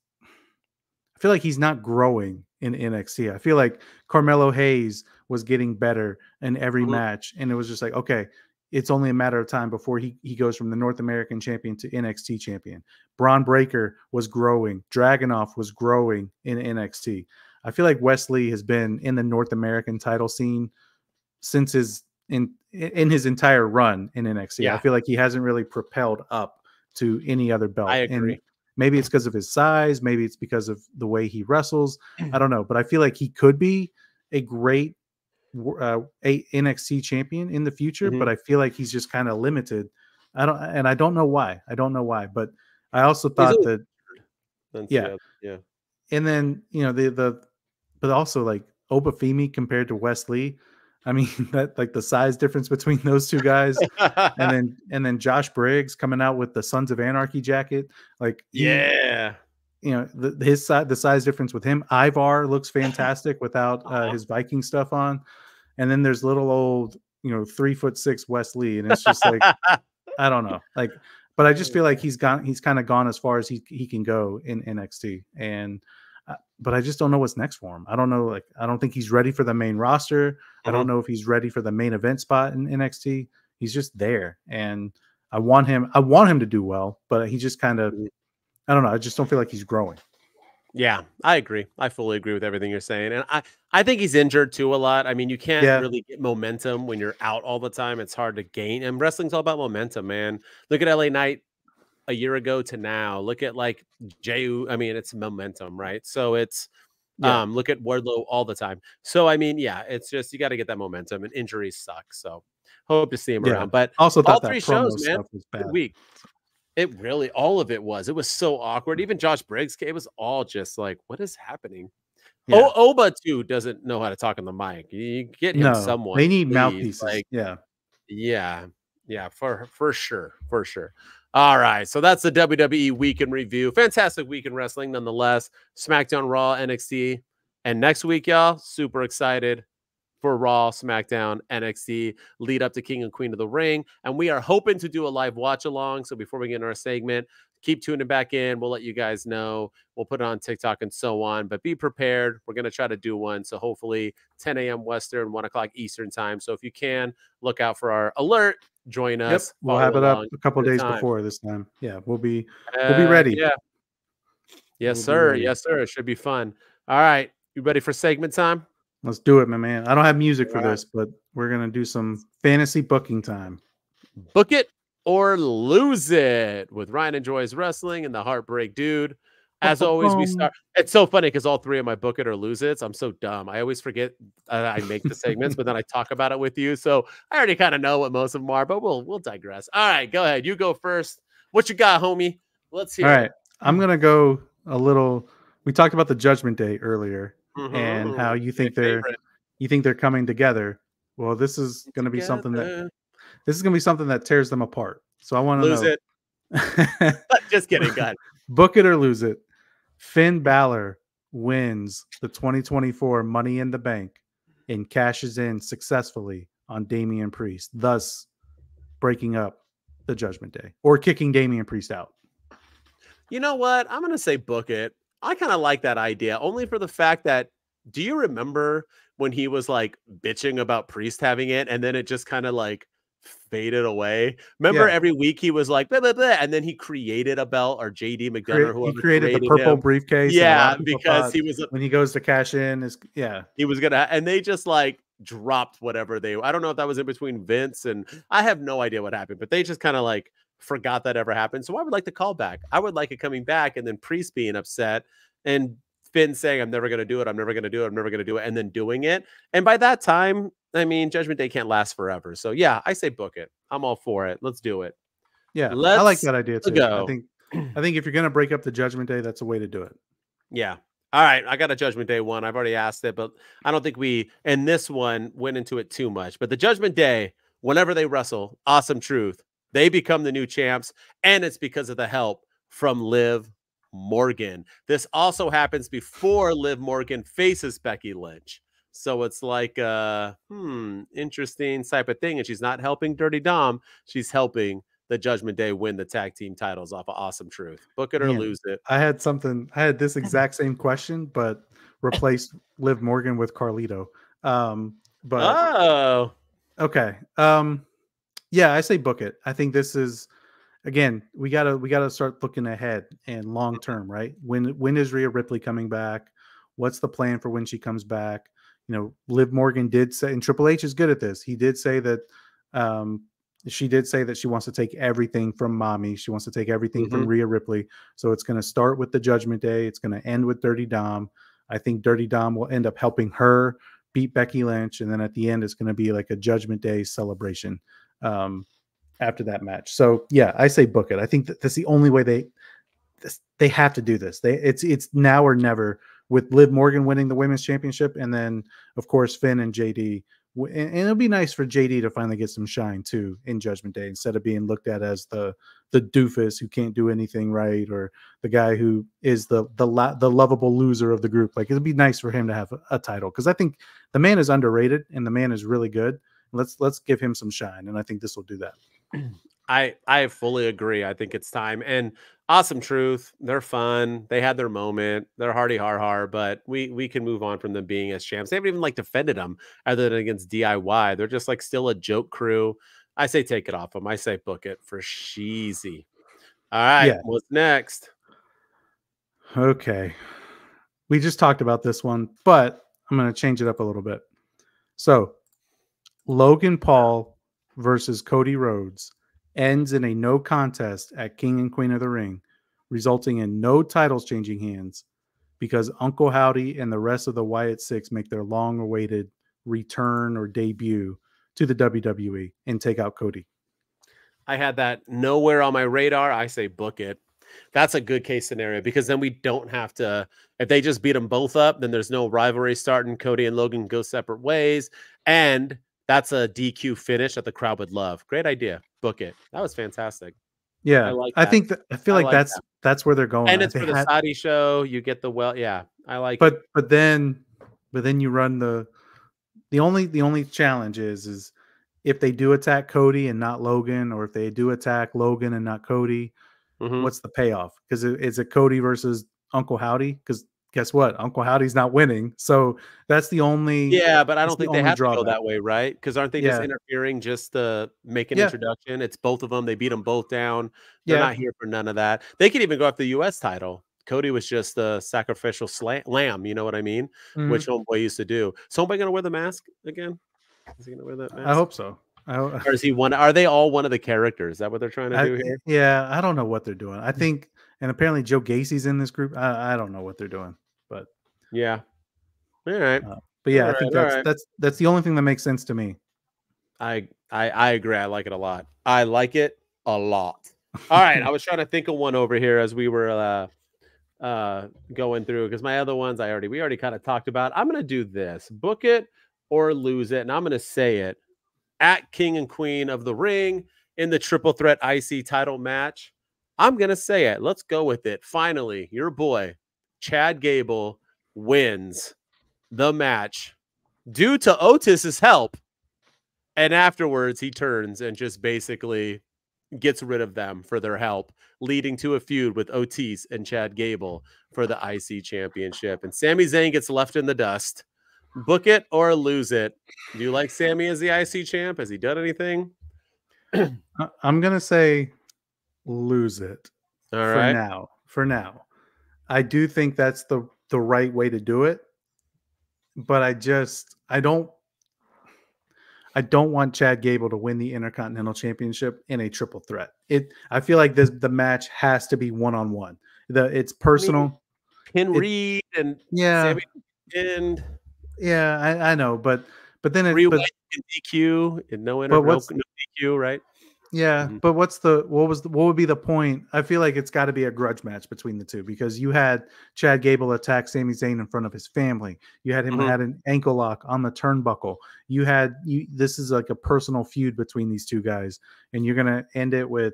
not growing in NXT. I feel like Carmelo Hayes was getting better in every match, and it was just like, okay, it's only a matter of time before he goes from the North American champion to NXT champion. Braun Breaker was growing. Dragunov was growing in NXT. I feel like Wesley has been in the North American title scene since in his entire run in NXT. Yeah. I feel like he hasn't really propelled up to any other belt. I agree. And maybe it's because of his size. Maybe it's because of the way he wrestles. I don't know. But I feel like he could be a great NXT champion in the future, but I feel like he's just kind of limited. I don't know why. But I also thought that yeah. And then, you know, but also like Obafemi compared to Wesley. I mean, that like the size difference between those two guys, and then Josh Briggs coming out with the Sons of Anarchy jacket, like you know, the size difference with him. Ivar looks fantastic without his Viking stuff on. And then there's little old, you know, 3'6" Wesley, and it's just like, I don't know, like, but I just feel like he's kind of gone as far as he can go in NXT, and but I just don't know what's next for him. I don't know, like, I don't think he's ready for the main roster. I don't know if he's ready for the main event spot in NXT. He's just there, and I want him to do well, but he just kind of, I don't know. I just don't feel like he's growing. Yeah, I agree. I fully agree with everything you're saying. And I think he's injured too a lot. I mean, you can't really get momentum when you're out all the time. It's hard to gain. And wrestling's all about momentum, man. Look at LA Knight a year ago to now. Look at like I mean, it's momentum, right? So it's look at Wardlow all the time. So I mean, yeah, it's just you got to get that momentum, and injuries suck. So hope to see him around. But also all three shows, man, was bad. Good week. It really, all of it was. It was so awkward. Even Josh Briggs, it was all just like, what is happening? Yeah. Oba, too, doesn't know how to talk on the mic. You get him someone. They need mouthpieces. Like, yeah, for sure. All right, so that's the WWE Week in Review. Fantastic week in wrestling, nonetheless. SmackDown, Raw, NXT. And next week, y'all, super excited for Raw, SmackDown, NXT, lead up to King and Queen of the Ring. And we are hoping to do a live watch along. So before we get into our segment, keep tuning back in. We'll let you guys know. We'll put it on TikTok and so on. But be prepared. We're going to try to do one. So hopefully 10 a.m. Western, 1 o'clock Eastern time. So if you can, look out for our alert. Join us. Yep. We'll have it up a couple days before this time. Yeah, we'll be ready. Yeah. Yes, sir. Yes, sir. It should be fun. All right. You ready for segment time? Let's do it, my man. I don't have music for this, but we're going to do some fantasy booking time. Book it or lose it with Ryan Enjoys Wrestling and the Heartbreak Dude. As always, we start. It's so funny because all three of my book it or lose it. I'm so dumb. I always forget I make the segments, but then I talk about it with you. So I already kind of know what most of them are, but we'll digress. All right, go ahead. You go first. What you got, homie? Let's hear it. All right. I'm going to go a little. We talked about the Judgment Day earlier. And how you think they're coming together. Well, this is going to be something that tears them apart. So I want to lose it. Just kidding, God. Book it or lose it. Finn Balor wins the 2024 Money in the Bank and cashes in successfully on Damian Priest, thus breaking up the Judgment Day or kicking Damian Priest out. You know what? I'm going to say book it. I kind of like that idea only for the fact that, do you remember when he was like bitching about Priest having it and then it just kind of like faded away? Remember every week he was like, blah, blah, blah, and then he created a belt, or JD McDonough or whoever he created the purple briefcase. Yeah, because he was when he goes to cash in, he was gonna, and they just like dropped whatever they. I don't know if that was in between Vince and I have no idea what happened, but they just kind of like forgot that ever happened. So I would like the callback. I would like it coming back and then Priest being upset and Finn saying, I'm never going to do it. I'm never going to do it. I'm never going to do it. And then doing it. And by that time, I mean, Judgment Day can't last forever. So yeah, I say book it. I'm all for it. Let's do it. Yeah. I like that idea too. I think if you're going to break up the Judgment Day, that's a way to do it. Yeah. All right. I got a Judgment Day one. I've already asked it, but I don't think we, in this one, went into it too much. But the Judgment Day, whenever they wrestle, Awesome Truth, they become the new champs. And it's because of the help from Liv Morgan. This also happens before Liv Morgan faces Becky Lynch. So it's like interesting type of thing. And she's not helping Dirty Dom. She's helping the Judgment Day win the tag team titles off of Awesome Truth. Book it or lose it. I had this exact same question, but replaced Liv Morgan with Carlito. Okay. Yeah, I say book it. I think this is, again, we gotta start looking ahead and long term, right? When is Rhea Ripley coming back? What's the plan for when she comes back? You know, Liv Morgan did say, and Triple H is good at this. He did say that she did say that she wants to take everything from Mommy. She wants to take everything from Rhea Ripley. So it's going to start with the Judgment Day. It's going to end with Dirty Dom. I think Dirty Dom will end up helping her beat Becky Lynch, and then at the end, it's going to be like a Judgment Day celebration after that match. So yeah, I say book it. I think that's the only way they have to do this. It's now or never, with Liv Morgan winning the women's championship, and then of course Finn and JD. And it'll be nice for JD to finally get some shine too in Judgment Day, instead of being looked at as the doofus who can't do anything right, or the guy who is the lovable loser of the group. Like, it'd be nice for him to have a title, because I think the man is underrated and the man is really good. Let's give him some shine, and I think this will do that. I fully agree. I think it's time. And Awesome Truth, they're fun. They had their moment. They're hardy har, but we can move on from them being as champs. They haven't even like defended them other than against DIY. They're just like still a joke crew. I say take it off them. I say book it for Sheezy. All right, yeah. What's next? Okay. We just talked about this one, but I'm going to change it up a little bit. So Logan Paul versus Cody Rhodes ends in a no contest at King and Queen of the Ring, resulting in no titles changing hands, because Uncle Howdy and the rest of the Wyatt Six make their long-awaited return or debut to the WWE and take out Cody. I had that nowhere on my radar. I say book it. That's a good case scenario, because then we don't have to, if they just beat them both up, then there's no rivalry starting. Cody and Logan go separate ways, and that's a DQ finish that the crowd would love. Great idea. Book it. That was fantastic. Yeah, I feel like that's where they're going. And it's for the Saudi show. You get the yeah, I like it. But then you run the only challenge is if they do attack Cody and not Logan, or if they do attack Logan and not Cody, what's the payoff? Because is it Cody versus Uncle Howdy? Because guess what? Uncle Howdy's not winning. So that's the only. Yeah, but I don't think they have to go that way, right? Because aren't they just interfering just to make an introduction? It's both of them. They beat them both down. They're not here for none of that. They could even go after the U.S. title. Cody was just a sacrificial lamb. You know what I mean? Which Homeboy used to do. So Homeboy going to wear the mask again? Is he going to wear that mask? I hope so. Or is he one? Are they all one of the characters? Is that what they're trying to do here? Yeah, I don't know what they're doing. I think, and apparently Joe Gacy's in this group. I don't know what they're doing. But yeah, all right. But yeah, I think that's the only thing that makes sense to me. I agree. I like it a lot. I like it a lot. All right. I was trying to think of one over here as we were going through, because my other ones we already kind of talked about. I'm gonna do this: book it or lose it, and I'm gonna say it at King and Queen of the Ring in the Triple Threat IC title match. I'm gonna say it. Let's go with it. Finally, your boy Chad Gable wins the match due to Otis's help. And afterwards, he turns and just basically gets rid of them for their help, leading to a feud with Otis and Chad Gable for the IC championship. And Sami Zayn gets left in the dust. Book it or lose it. Do you like Sami as the IC champ? Has he done anything? I'm going to say lose it. All right. For now. I do think that's the right way to do it. But I don't want Chad Gable to win the Intercontinental Championship in a triple threat. I feel like the match has to be one-on-one. It's personal. Reed and Sami and I know, but then in DQ and no DQ, right? Yeah, but what would be the point? I feel like it's got to be a grudge match between the two, because you had Chad Gable attack Sami Zayn in front of his family. You had him had an ankle lock on the turnbuckle. This is like a personal feud between these two guys, and you're gonna end it with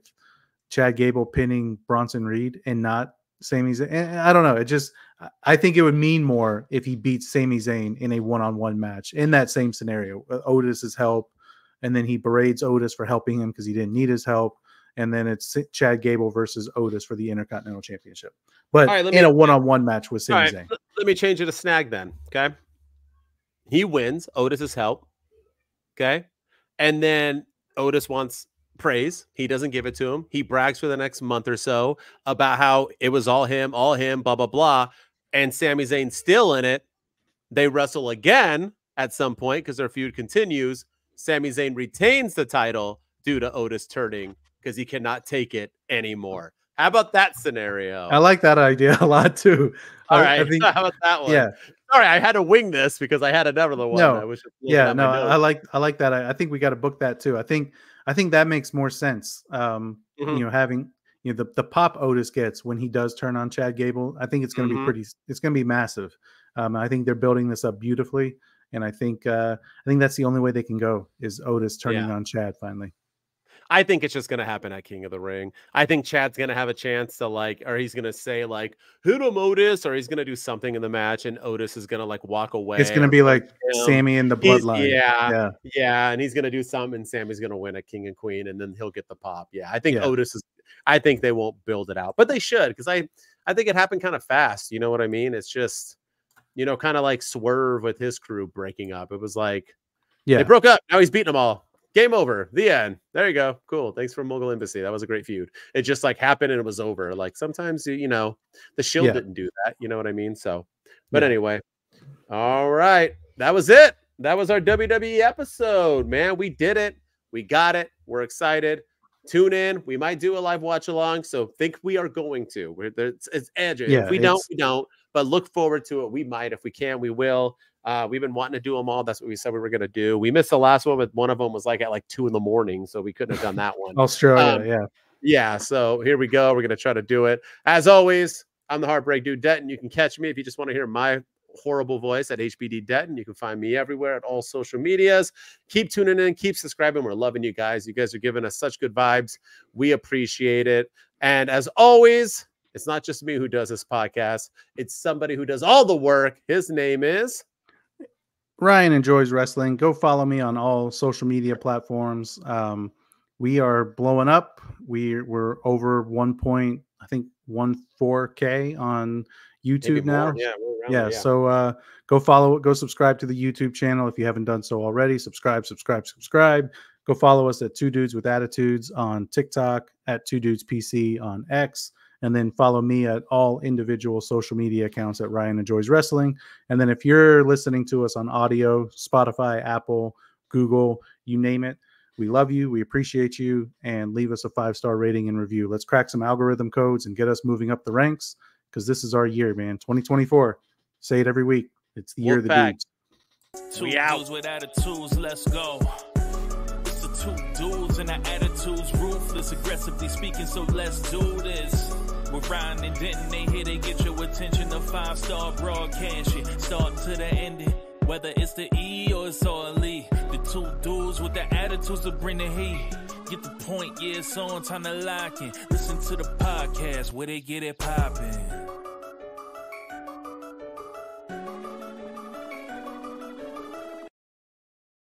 Chad Gable pinning Bronson Reed and not Sami Zayn. And I don't know. I think it would mean more if he beats Sami Zayn in a one-on-one match in that same scenario. Otis's help. And then he berates Otis for helping him because he didn't need his help. And then it's Chad Gable versus Otis for the Intercontinental Championship. But in a one-on-one match with Sami Zayn. Let me change it to snag then, okay? He wins Otis's help, okay? And then Otis wants praise. He doesn't give it to him. He brags for the next month or so about how it was all him, blah, blah, blah. And Sami Zayn's still in it. They wrestle again at some point because their feud continues. Sami Zayn retains the title due to Otis turning because he cannot take it anymore. How about that scenario? I like that idea a lot too. All right. How about that one? Yeah. Sorry, I had to wing this because I had another one. I like that. I think we got to book that too. I think that makes more sense. Having the pop Otis gets when he does turn on Chad Gable. I think it's going to be it's going to be massive. I think they're building this up beautifully. And I think that's the only way they can go is Otis turning on Chad finally. I think it's just going to happen at King of the Ring. I think Chad's going to have a chance to or he's going to say hit him Otis, or he's going to do something in the match and Otis is going to walk away. It's going to be like Sammy and the Bloodline. Yeah. And he's going to do something and Sammy's going to win at King and Queen and then he'll get the pop. Yeah. I think I think they won't build it out, but they should. Cause I think it happened kind of fast. You know what I mean? It's just, kind of like Swerve with his crew breaking up. It was they broke up. Now he's beating them all. Game over. The end. There you go. Cool. Thanks for Mogul Embassy. That was a great feud. It just happened and it was over. Sometimes, the Shield didn't do that. You know what I mean? So, but anyway. All right. That was it. That was our WWE episode, man. We did it. We got it. We're excited. Tune in. We might do a live watch along. So think we are going to. It's edge. If we don't, we don't. But look forward to it. We might. If we can, we will. We've been wanting to do them all. That's what we said we were going to do. We missed the last one, but one of them was at 2 a.m, so we couldn't have done that one. Australia, yeah. So here we go. We're going to try to do it. As always, I'm the Heartbreak Dude Denton. You can catch me if you just want to hear my horrible voice at HBD Denton. You can find me everywhere at all social medias. Keep tuning in. Keep subscribing. We're loving you guys. You guys are giving us such good vibes. We appreciate it. And as always, it's not just me who does this podcast. It's somebody who does all the work. His name is Ryan Enjoys Wrestling. Go follow me on all social media platforms. We are blowing up. We're over 1.14K on YouTube now. Yeah. So go subscribe to the YouTube channel if you haven't done so already. Subscribe. Go follow us at Two Dudes with Attitudes on TikTok, at Two Dudes PC on X. And then follow me at all individual social media accounts at Ryan Enjoys Wrestling. And then if you're listening to us on audio, Spotify, Apple, Google, you name it, we love you. We appreciate you. And leave us a 5-star rating and review. Let's crack some algorithm codes and get us moving up the ranks, because this is our year, man. 2024. Say it every week. It's the year of the dudes. We out. With attitudes, let's go. It's the two dudes and our attitudes, ruthless, aggressively speaking, so let's do this. We're Ryan and Denton, they here to get your attention. A 5-star broadcast, start to the ending. Whether it's the E or it's all E. The two dudes with the attitudes that bring the heat. Get the point, yeah, it's on, time to lock in. Listen to the podcast where they get it poppin'.